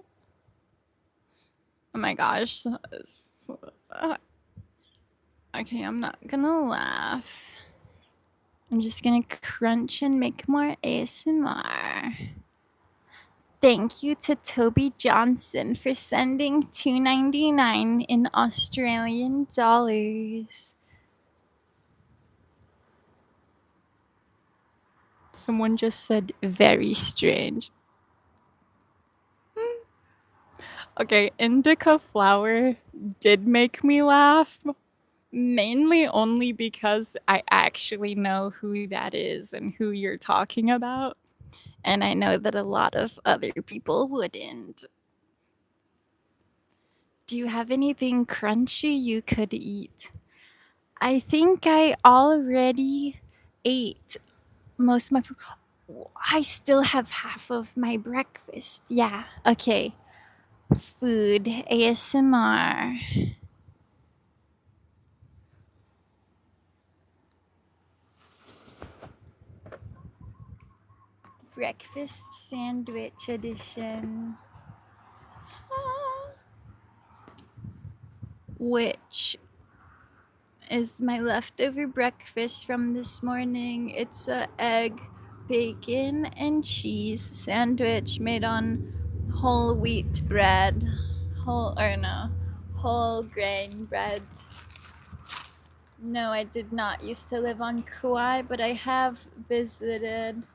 Oh my gosh. Okay, I'm not gonna laugh. I'm just gonna crunch and make more ASMR. Thank you to Toby Johnson for sending $2.99 in Australian dollars. Someone just said very strange. Okay, indica flower did make me laugh. Mainly only because I actually know who that is and who you're talking about. And I know that a lot of other people wouldn't. Do you have anything crunchy you could eat? I think I already ate most of my food. I still have half of my breakfast. Yeah, okay. Food ASMR. Breakfast sandwich edition. Which is my leftover breakfast from this morning. It's a egg, bacon, and cheese sandwich made on whole wheat bread. Whole grain bread. No, I did not used to live on Kauai, but I have visited.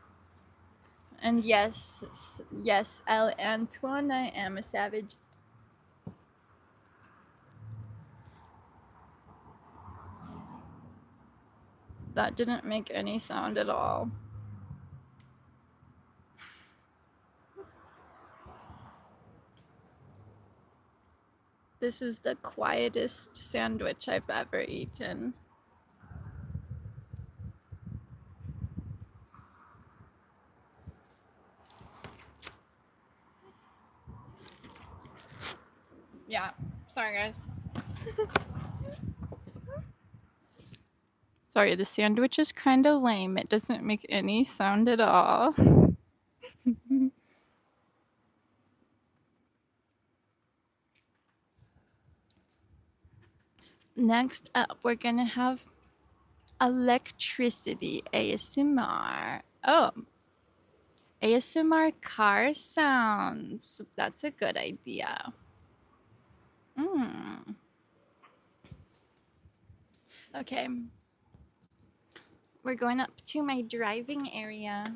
And yes, El Antoine, I am a savage. That didn't make any sound at all. This is the quietest sandwich I've ever eaten. Yeah, sorry guys. Sorry, the sandwich is kind of lame. It doesn't make any sound at all. Next up, we're gonna have electricity ASMR. Oh, ASMR car sounds. That's a good idea. Okay. We're going up to my driving area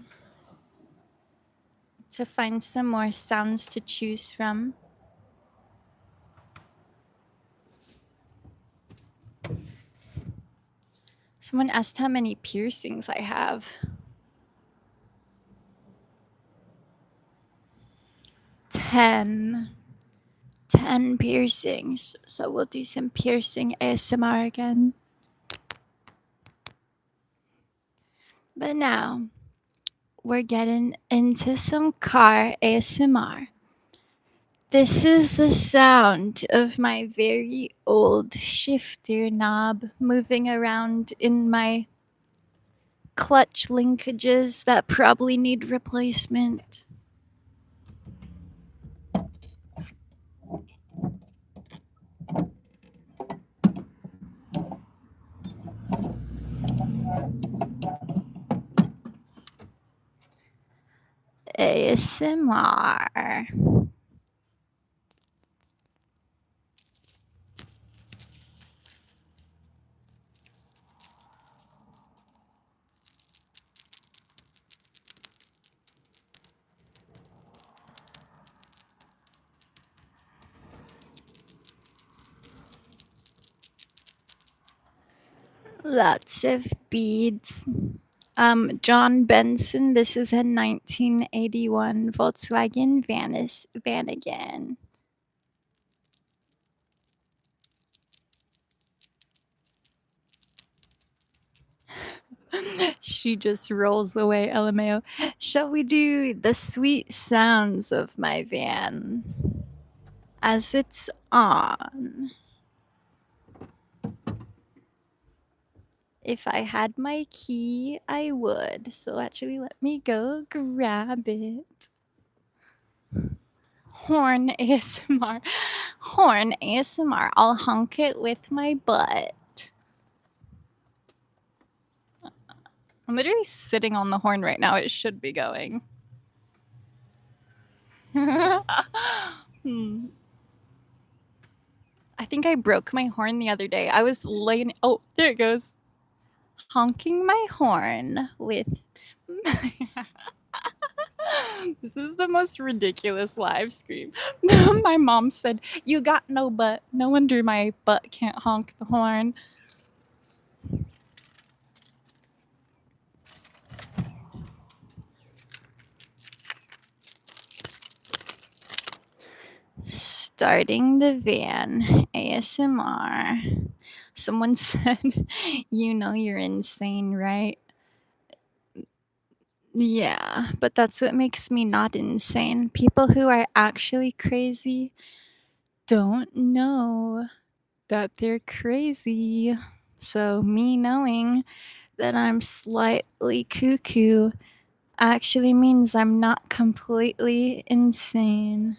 to find some more sounds to choose from. Someone asked how many piercings I have. 10 piercings. So we'll do some piercing ASMR again. But now we're getting into some car ASMR. This is the sound of my very old shifter knob moving around in my clutch linkages that probably need replacement. ASMR.
Lots of beads. John Benson, this is a 1981 Volkswagen van again. She just rolls away, LMAO. Shall we do the sweet sounds of my van as it's on? If I had my key, I would. So actually, let me go grab it. Horn ASMR. Horn ASMR. I'll honk it with my butt. I'm literally sitting on the horn right now. It should be going. I think I broke my horn the other day. I was laying. Oh, there it goes. Honking my horn with. This is the most ridiculous live stream. My mom said, "You got no butt. No wonder my butt can't honk the horn." Starting the van ASMR. Someone said, "You know you're insane, right?" Yeah, but that's what makes me not insane. People who are actually crazy don't know that they're crazy. So, me knowing that I'm slightly cuckoo actually means I'm not completely insane.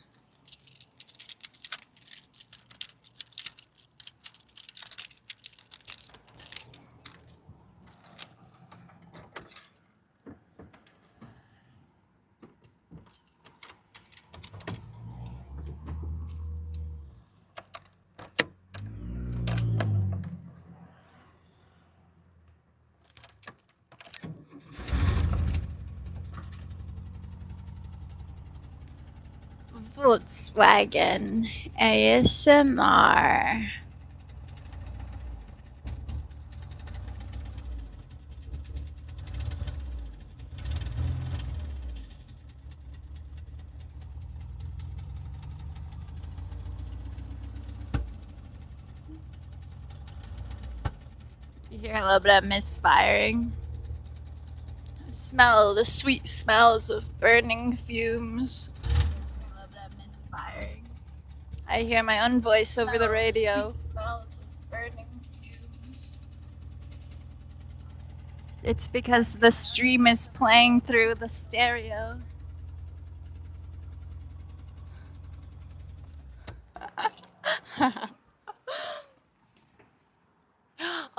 Volkswagen ASMR. You hear a little bit of misfiring. Smell the sweet smells of burning fumes. A little bit of misfiring. I hear my own voice over the radio. Sweet smells of burning fumes. It's because the stream is playing through the stereo.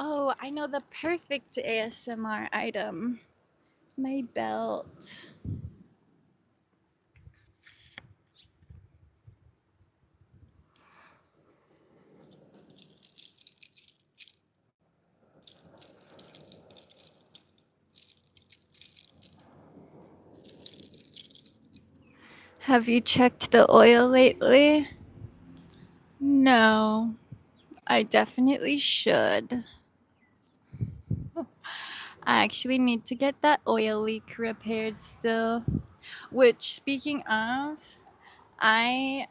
Oh, I know the perfect ASMR item. My belt. Have you checked the oil lately? No, I definitely should. I actually need to get that oil leak repaired still. Which, speaking of, I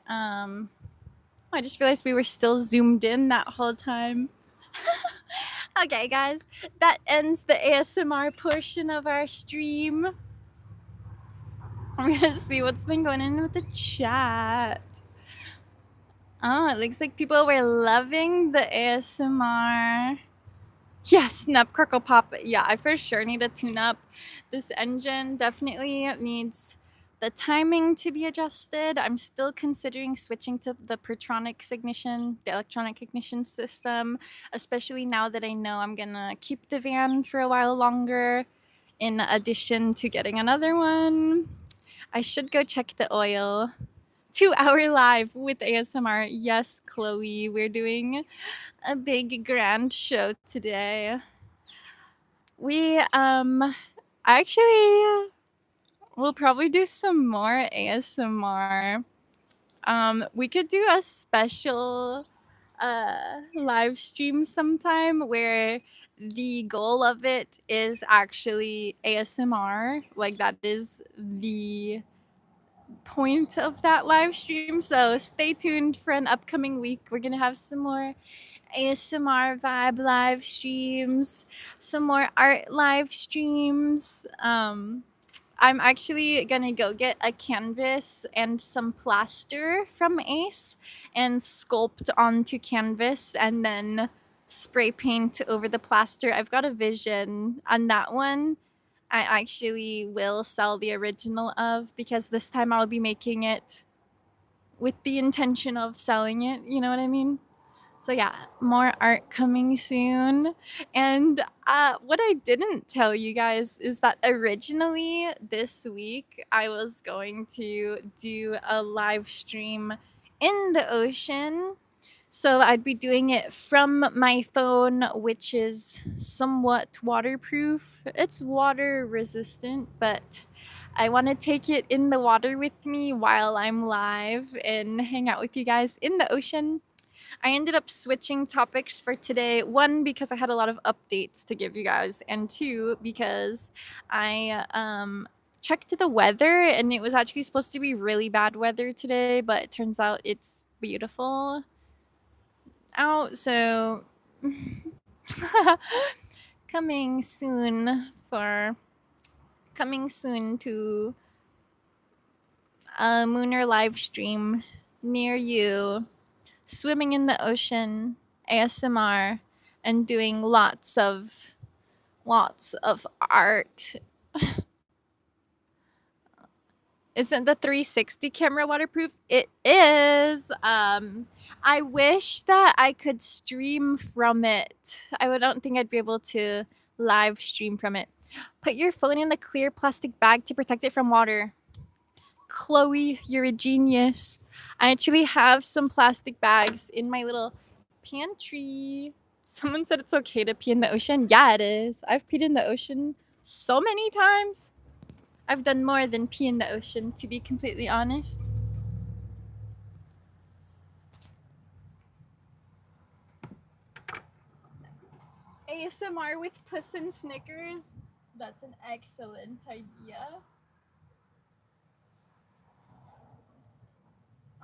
just realized we were still zoomed in that whole time. Okay, guys, that ends the ASMR portion of our stream. I'm gonna see what's been going on with the chat. Oh, it looks like people were loving the ASMR. Yes, Nutcrackle Pop. Yeah, I for sure need a tune up. This engine definitely needs the timing to be adjusted. I'm still considering switching to the Pertronics ignition, the electronic ignition system, especially now that I know I'm gonna keep the van for a while longer, in addition to getting another one. I should go check the oil. 2-hour live with ASMR. Yes, Chloe, we're doing a big grand show today. We actually we'll probably do some more ASMR. We could do a special live stream sometime where the goal of it is actually ASMR. Like, that is the point of that live stream. So stay tuned for an upcoming week. We're gonna have some more ASMR vibe live streams, some more art live streams. I'm actually gonna go get a canvas and some plaster from Ace and sculpt onto canvas and then spray paint over the plaster. I've got a vision on that one. I actually will sell the original of, because this time I'll be making it with the intention of selling it. You know what I mean? So yeah, more art coming soon. And what I didn't tell you guys is that originally this week I was going to do a live stream in the ocean. So I'd be doing it from my phone, which is somewhat waterproof. It's water resistant, but I want to take it in the water with me while I'm live and hang out with you guys in the ocean. I ended up switching topics for today. One, because I had a lot of updates to give you guys, and two, because I checked the weather and it was actually supposed to be really bad weather today, but it turns out it's beautiful out. So coming soon for coming soon to a Mooner live stream near you, swimming in the ocean, ASMR, and doing lots of art. Isn't the 360 camera waterproof? It is. I wish that I could stream from it. Don't think I'd be able to live stream from it. Put your phone in a clear plastic bag to protect it from water. Chloe, you're a genius. I actually have some plastic bags in my little pantry. Someone said it's okay to pee in the ocean. Yeah, it is. I've peed in the ocean so many times. I've done more than pee in the ocean, to be completely honest. ASMR with Puss and Snickers? That's an excellent idea.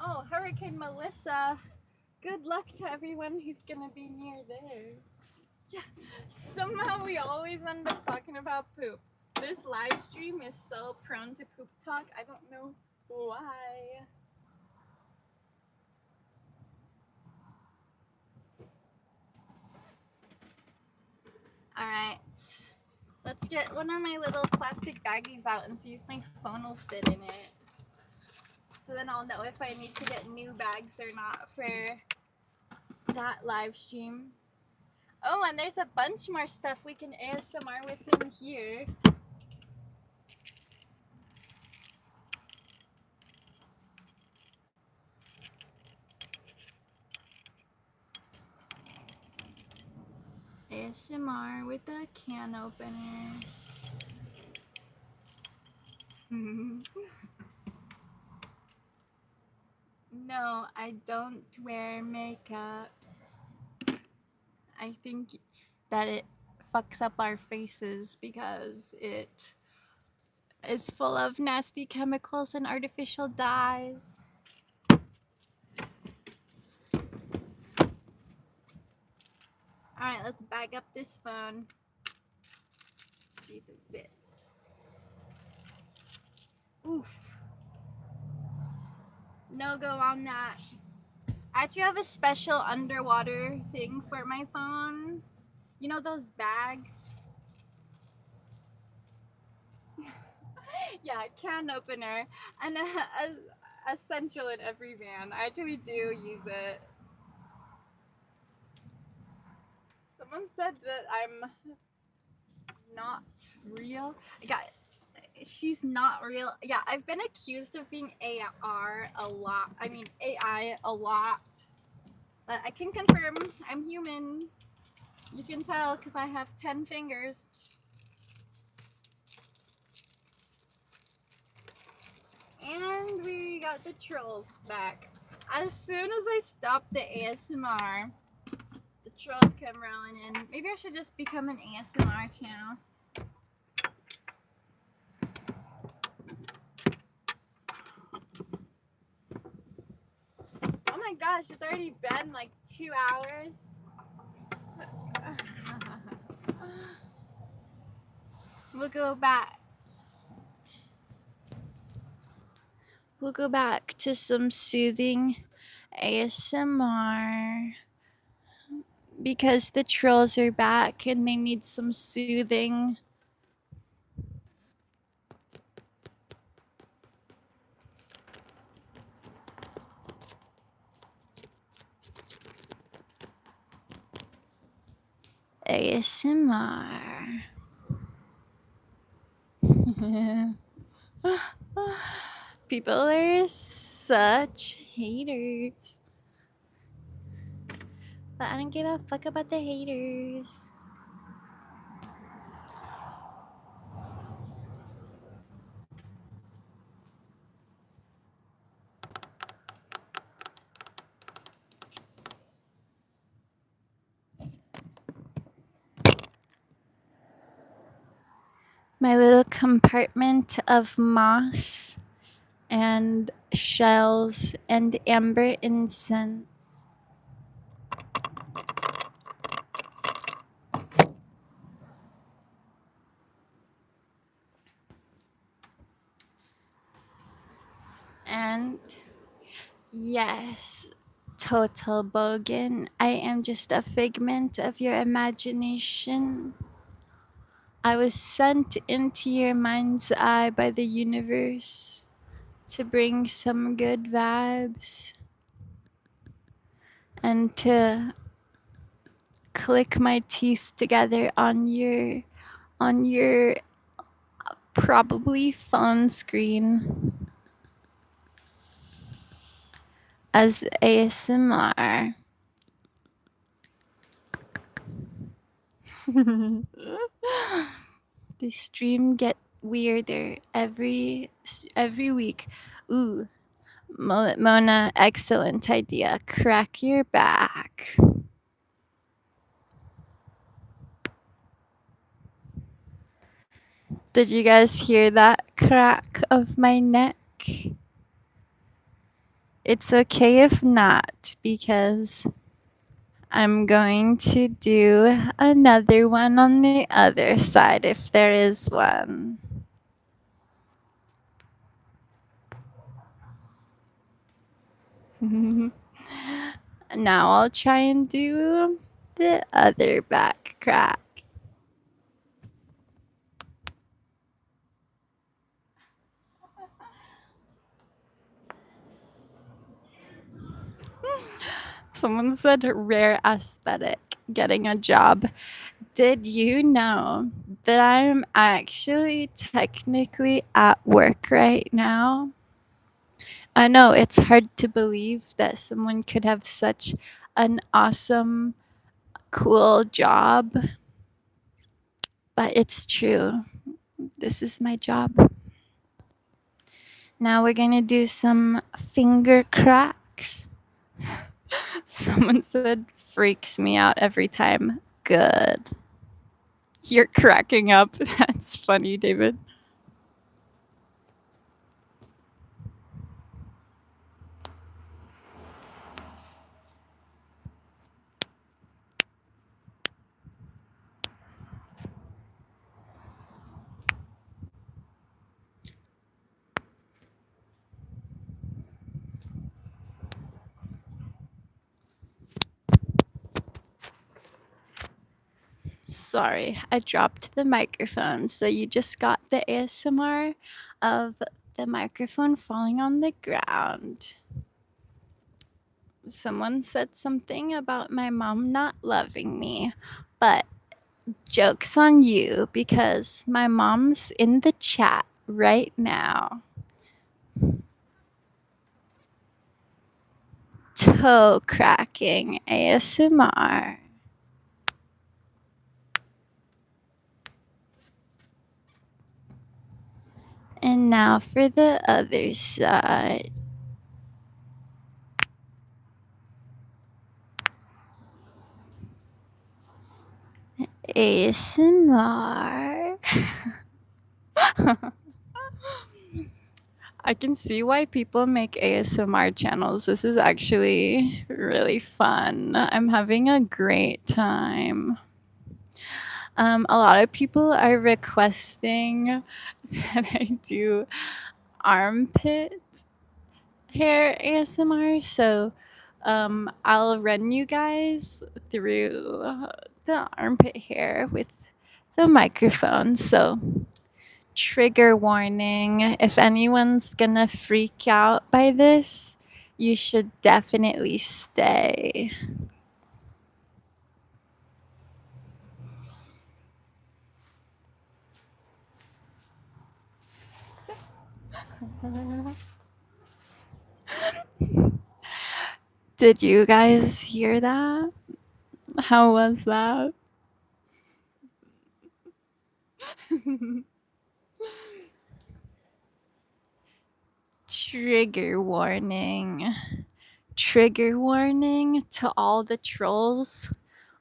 Oh, Hurricane Melissa. Good luck to everyone who's gonna be near there. Yeah, somehow we always end up talking about poop. This live stream is so prone to poop talk. I don't know why. Alright, let's get one of my little plastic baggies out and see if my phone will fit in it. So then I'll know if I need to get new bags or not for that live stream. Oh, and there's a bunch more stuff we can ASMR with in here. ASMR with a can opener. No, I don't wear makeup. I think that it fucks up our faces because it is full of nasty chemicals and artificial dyes. Alright, let's bag up this phone. See if it fits. Oof. No go on that. I actually have a special underwater thing for my phone. You know those bags? Yeah, can opener. And essential in every van. I actually do use it. Someone said that I'm not real. Yeah, she's not real. Yeah, I've been accused of being AR a lot. I mean, AI a lot. But I can confirm I'm human. You can tell because I have 10 fingers. And we got the trolls back. As soon as I stopped the ASMR, the trolls come rolling in. Maybe I should just become an ASMR channel. Oh my gosh, it's already been like 2 hours. We'll go back. We'll go back to some soothing ASMR because the trolls are back and they need some soothing. ASMR. People are such haters. But I don't give a fuck about the haters. My little compartment of moss and shells and amber incense. And yes, Total Bogan, I am just a figment of your imagination. I was sent into your mind's eye by the universe to bring some good vibes and to click my teeth together on your probably phone screen as ASMR. The stream get weirder every week. Ooh, Mullet Mona, excellent idea. Crack your back. Did you guys hear that crack of my neck? It's okay if not, because I'm going to do another one on the other side if there is one. Now I'll try and do the other back crack. Someone said rare aesthetic, getting a job. Did you know that I'm actually technically at work right now? I know it's hard to believe that someone could have such an awesome, cool job, but it's true. This is my job. Now we're gonna do some finger cracks. Someone said freaks me out every time. Good. You're cracking up. That's funny, David. Sorry, I dropped the microphone. So you just got the ASMR of the microphone falling on the ground. Someone said something about my mom not loving me, but joke's on you because my mom's in the chat right now. Toe cracking ASMR. And now for the other side.
ASMR. I can see why people make ASMR channels. This is actually really fun. I'm having a great time. A lot of people are requesting that I do armpit hair ASMR. So I'll run you guys through the armpit hair with the microphone. So, trigger warning, if anyone's gonna freak out by this, you should definitely stay. Did you guys hear that? How was that? Trigger warning. Trigger warning to all the trolls.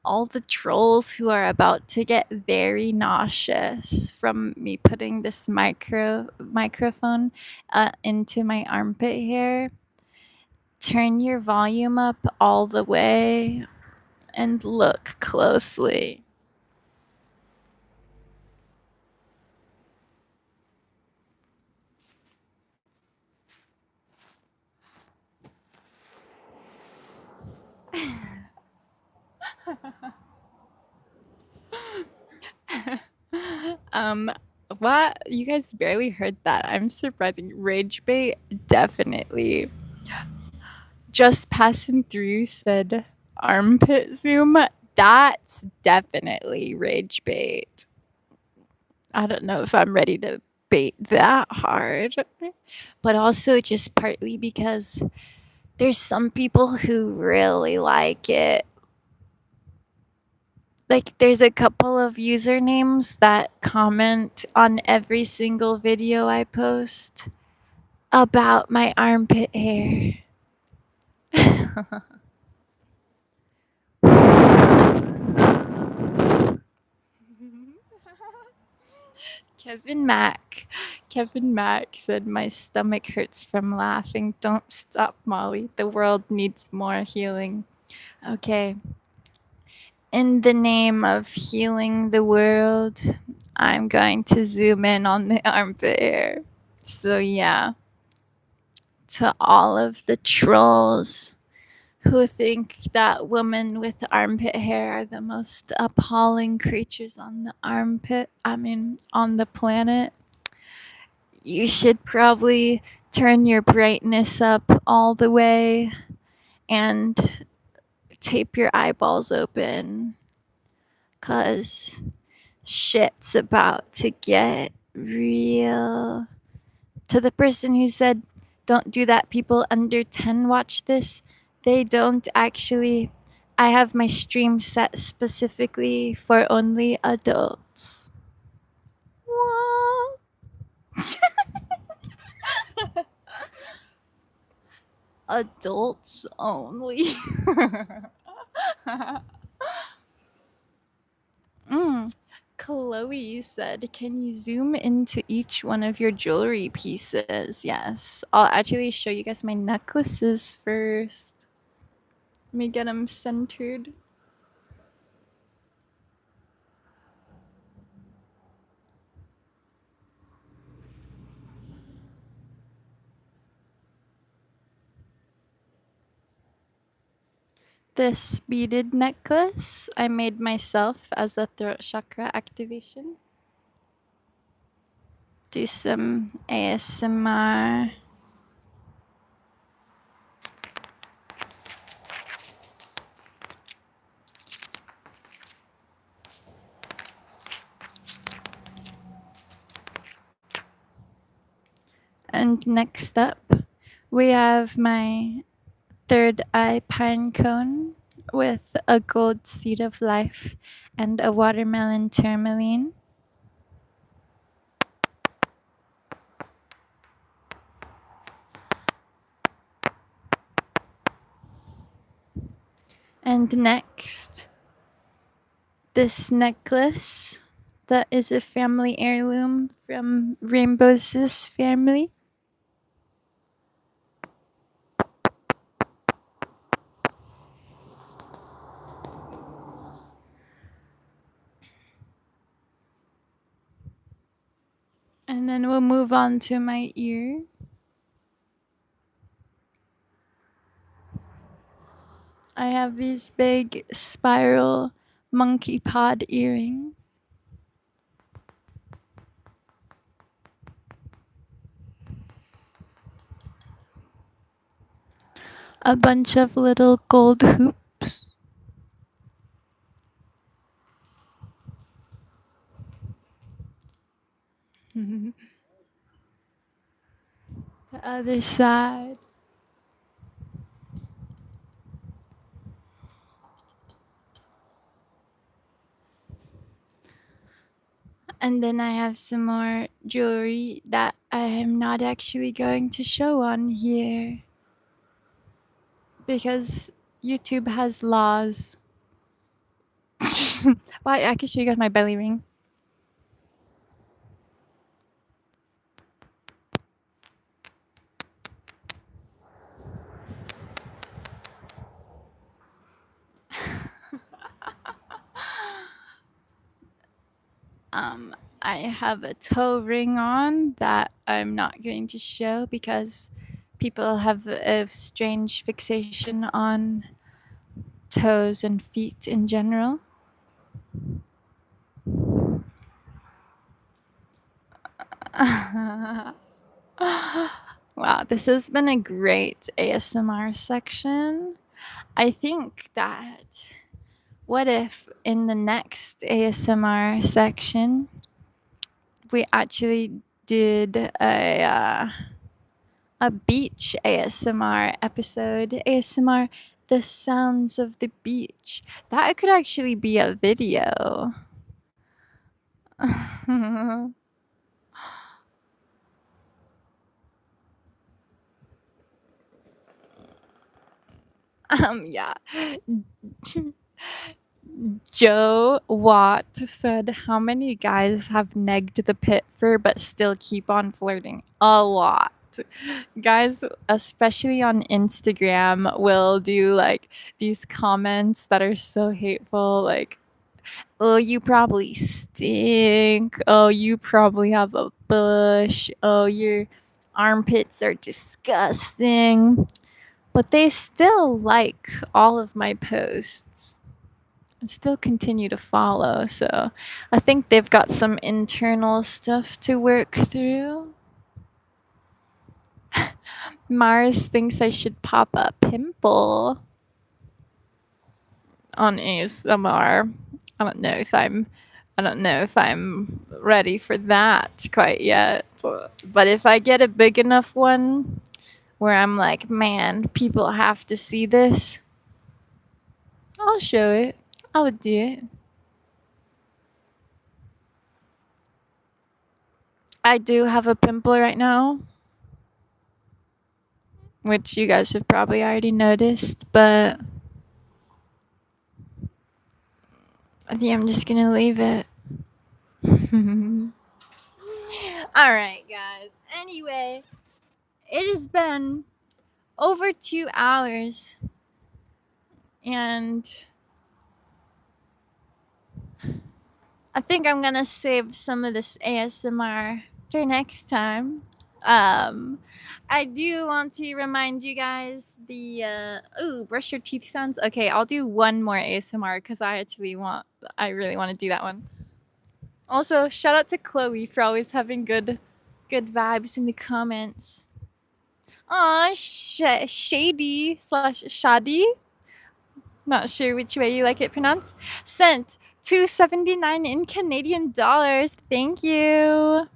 All the trolls who are about to get very nauseous from me putting this microphone into my armpit hair. Turn your volume up all the way and look closely. What? You guys barely heard that. I'm surprising. Rage bait, definitely. Just passing through said armpit zoom. That's definitely rage bait. I don't know if I'm ready to bait that hard. But also just partly because there's some people who really like it. Like, there's a couple of usernames that comment on every single video I post about my armpit hair. Kevin Mack said, "My stomach hurts from laughing. Don't stop, Molly. The world needs more healing." Okay. In the name of healing the world, I'm going to zoom in on the armpit hair. So, yeah. To all of the trolls who think that women with armpit hair are the most appalling creatures on the planet, you should probably turn your brightness up all the way and tape your eyeballs open, 'cause shit's about to get real. To the person who said, "Don't do that, people under 10 watch this," they don't actually. I have my stream set specifically for only adults. What? Adults only. Chloe said, "Can you zoom into each one of your jewelry pieces?" Yes. I'll actually show you guys my necklaces first. Let me get them centered. This beaded necklace I made myself as a throat chakra activation. Do some ASMR. And next up, we have my third eye pine cone with a gold seed of life and a watermelon tourmaline. And next,
this necklace that is a family heirloom from Rainbow's family. And then we'll move on to my ear. I have these big spiral monkey pod earrings. A bunch of little gold hoops. The other side. And then I have some more jewelry that I am not actually going to show on here. Because YouTube has laws. Well, I can show you guys my belly ring. I have a toe ring on that I'm not going to show because people have a strange fixation on toes and feet in general. Wow, this has been a great ASMR section. I think that what if in the next ASMR section we actually did a beach ASMR episode, ASMR the sounds of the beach. That could actually be a video. Yeah. Joe Watt said, "How many guys have negged the pit for but still keep on flirting?" A lot. Guys, especially on Instagram, will do like these comments that are so hateful, like, "Oh, you probably stink. Oh, you probably have a bush. Oh, your armpits are disgusting." But they still like all of my posts and still continue to follow. So I think they've got some internal stuff to work through. Mars thinks I should pop a pimple on ASMR. I don't know if I'm ready for that quite yet. But if I get a big enough one where I'm like, man, people have to see this, I'll show it. I would do it. I do have a pimple right now, which you guys have probably already noticed, but I think I'm just gonna leave it. Alright, guys. Anyway, it has been over 2 hours, and I think I'm gonna save some of this ASMR for next time. I do want to remind you guys brush your teeth sounds. Okay, I'll do one more ASMR because I really want to do that one. Also, shout out to Chloe for always having good vibes in the comments. Aw, Shady slash Shadi. Not sure which way you like it pronounced. Sent $2.79 in Canadian dollars. Thank you.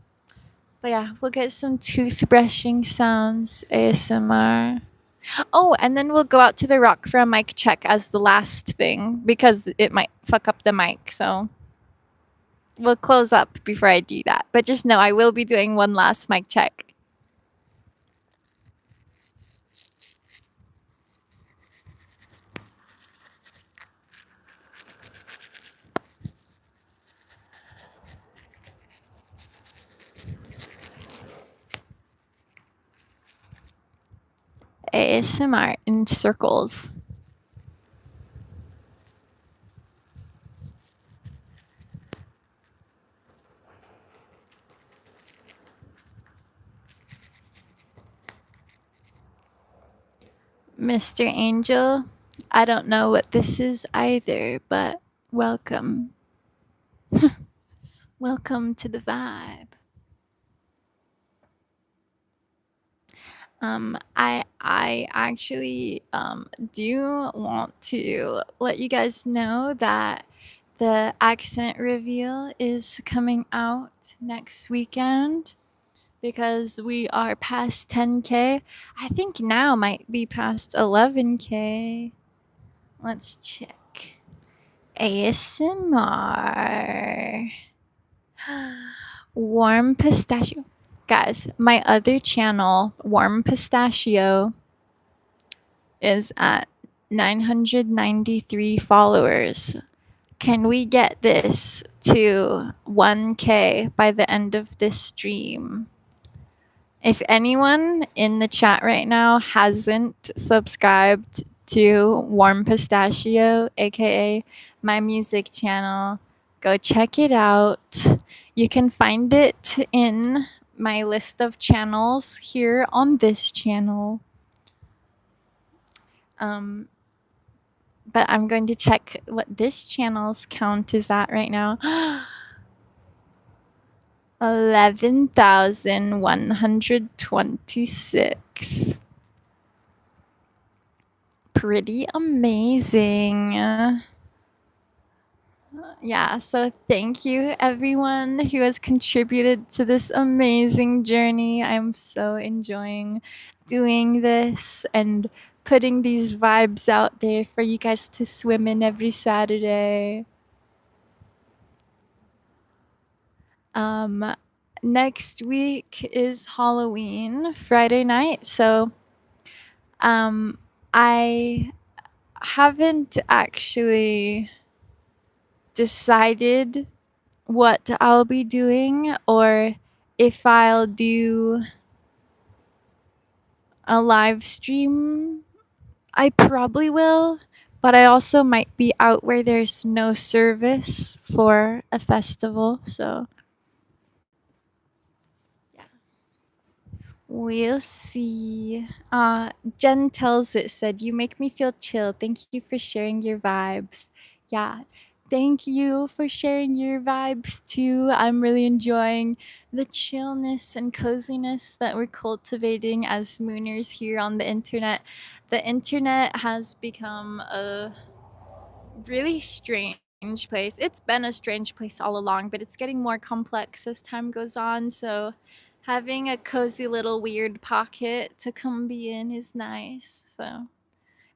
But yeah, we'll get some toothbrushing sounds ASMR. Oh, and then we'll go out to the rock for a mic check as the last thing because it might fuck up the mic. So we'll close up before I do that. But just know I will be doing one last mic check. ASMR in circles. Mr. Angel, I don't know what this is either, but welcome. Welcome to the vibe. I actually do want to let you guys know that the accent reveal is coming out next weekend because we are past 10K. I think now might be past 11K. Let's check. ASMR. Warm pistachio. Guys, my other channel, Warm Pistachio, is at 993 followers. Can we get this to 1K by the end of this stream? If anyone in the chat right now hasn't subscribed to Warm Pistachio, aka my music channel, go check it out. You can find it in my list of channels here on this channel. But I'm going to check what this channel's count is at right now. 11,126. Pretty amazing. Yeah, so thank you everyone who has contributed to this amazing journey. I'm so enjoying doing this and putting these vibes out there for you guys to swim in every Saturday. Next week is Halloween, Friday night, so I haven't actually decided what I'll be doing or if I'll do a live stream. I probably will, but I also might be out where there's no service for a festival, so yeah. We'll see. Jen tells it said, "You make me feel chill. Thank you for sharing your vibes." Yeah, thank you for sharing your vibes too. I'm really enjoying the chillness and coziness that we're cultivating as mooners here on the internet. The internet has become a really strange place. It's been a strange place all along, but it's getting more complex as time goes on. So having a cozy little weird pocket to come be in is nice. So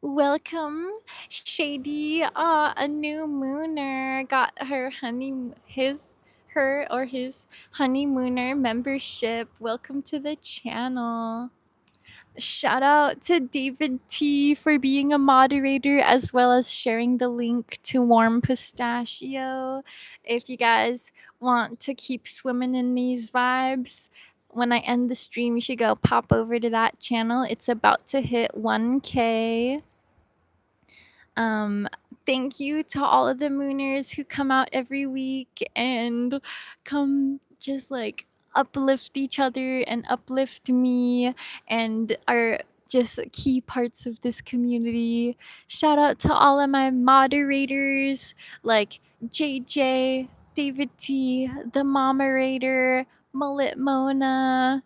welcome, Shady. A new mooner got her his honeymooner membership. Welcome to the channel. Shout out to David T for being a moderator as well as sharing the link to Warm Pistachio. If you guys want to keep swimming in these vibes, when I end the stream, you should go pop over to that channel. It's about to hit 1K. Thank you to all of the mooners who come out every week and come just like uplift each other and uplift me and are just key parts of this community. Shout out to all of my moderators like JJ, David T, the Momerator, Mullet Mona.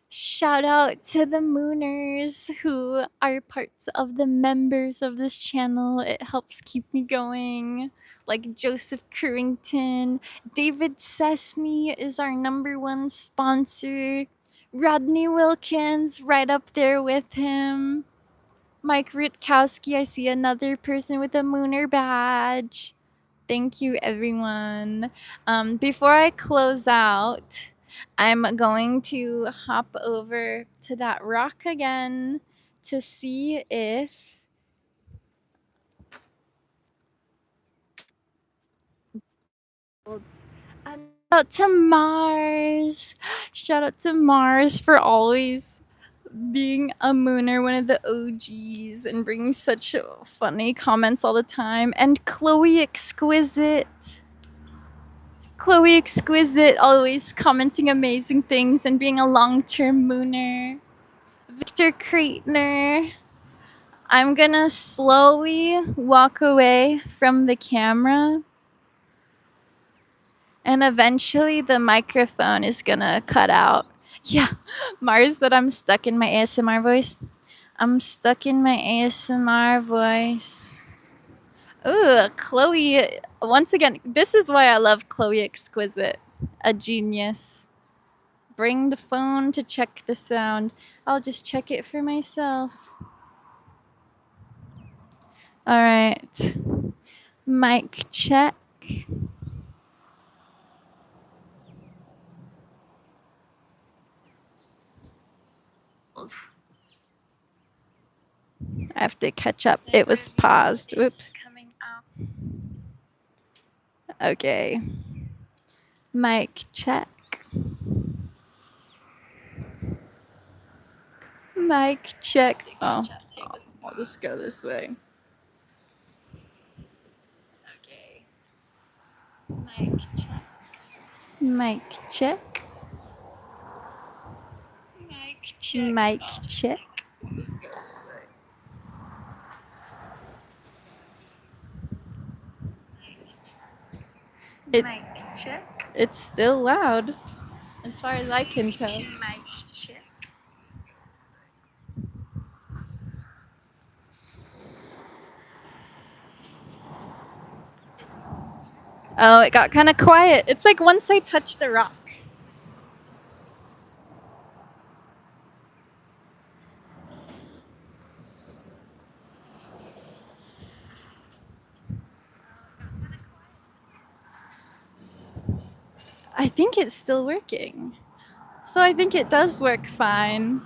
Shout out to the mooners who are parts of the members of this channel. It helps keep me going. Like Joseph Currington, David Cessny is our #1 sponsor. Rodney Wilkins, right up there with him. Mike Rutkowski, I see another person with a mooner badge. Thank you, everyone. Before I close out, I'm going to hop over to that rock again to see if and shout out to Mars. Shout out to Mars for always being a mooner, one of the OGs, and bringing such funny comments all the time. And Chloe Exquisite. Chloe Exquisite, always commenting amazing things and being a long-term mooner. Victor Kreitner. I'm gonna slowly walk away from the camera. And eventually the microphone is gonna cut out. Yeah, Mars said I'm stuck in my ASMR voice. I'm stuck in my ASMR voice. Ooh, Chloe. Once again, this is why I love Chloe Exquisite. A genius. Bring the phone to check the sound. I'll just check it for myself. All right. Mic check. I have to catch up. It was paused. Oops. Okay. Mic check. Mic check. Oh, I'll just go this way. Okay. Mic check. Mic check. Mic check. Mic check. Let's go this way. Mic check. It's still loud, as far as I can tell. Mic check. Oh, it got kind of quiet. It's like once I touch the rock. I think it's still working. So I think it does work fine.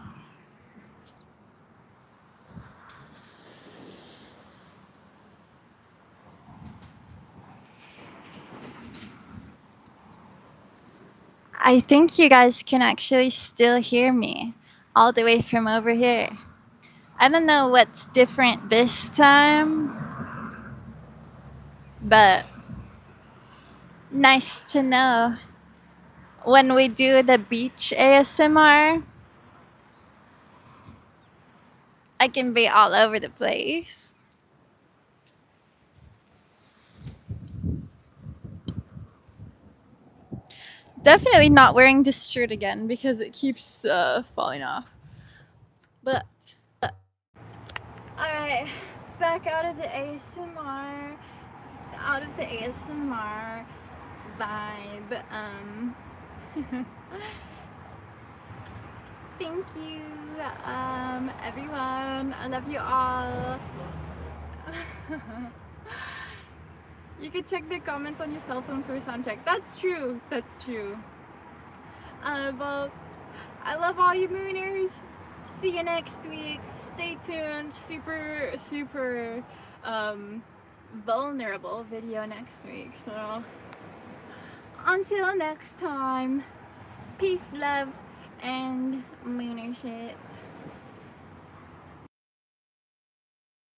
I think you guys can actually still hear me all the way from over here. I don't know what's different this time, but nice to know. When we do the beach ASMR, I can be all over the place. Definitely not wearing this shirt again because it keeps falling off. But alright, back out of the ASMR vibe. Thank you, everyone. I love you all. You can check the comments on your cell phone for a sound check. That's true. That's true. Well, I love all you mooners. See you next week. Stay tuned. Super, super vulnerable video next week. So until next time, peace, love, and mooner shit.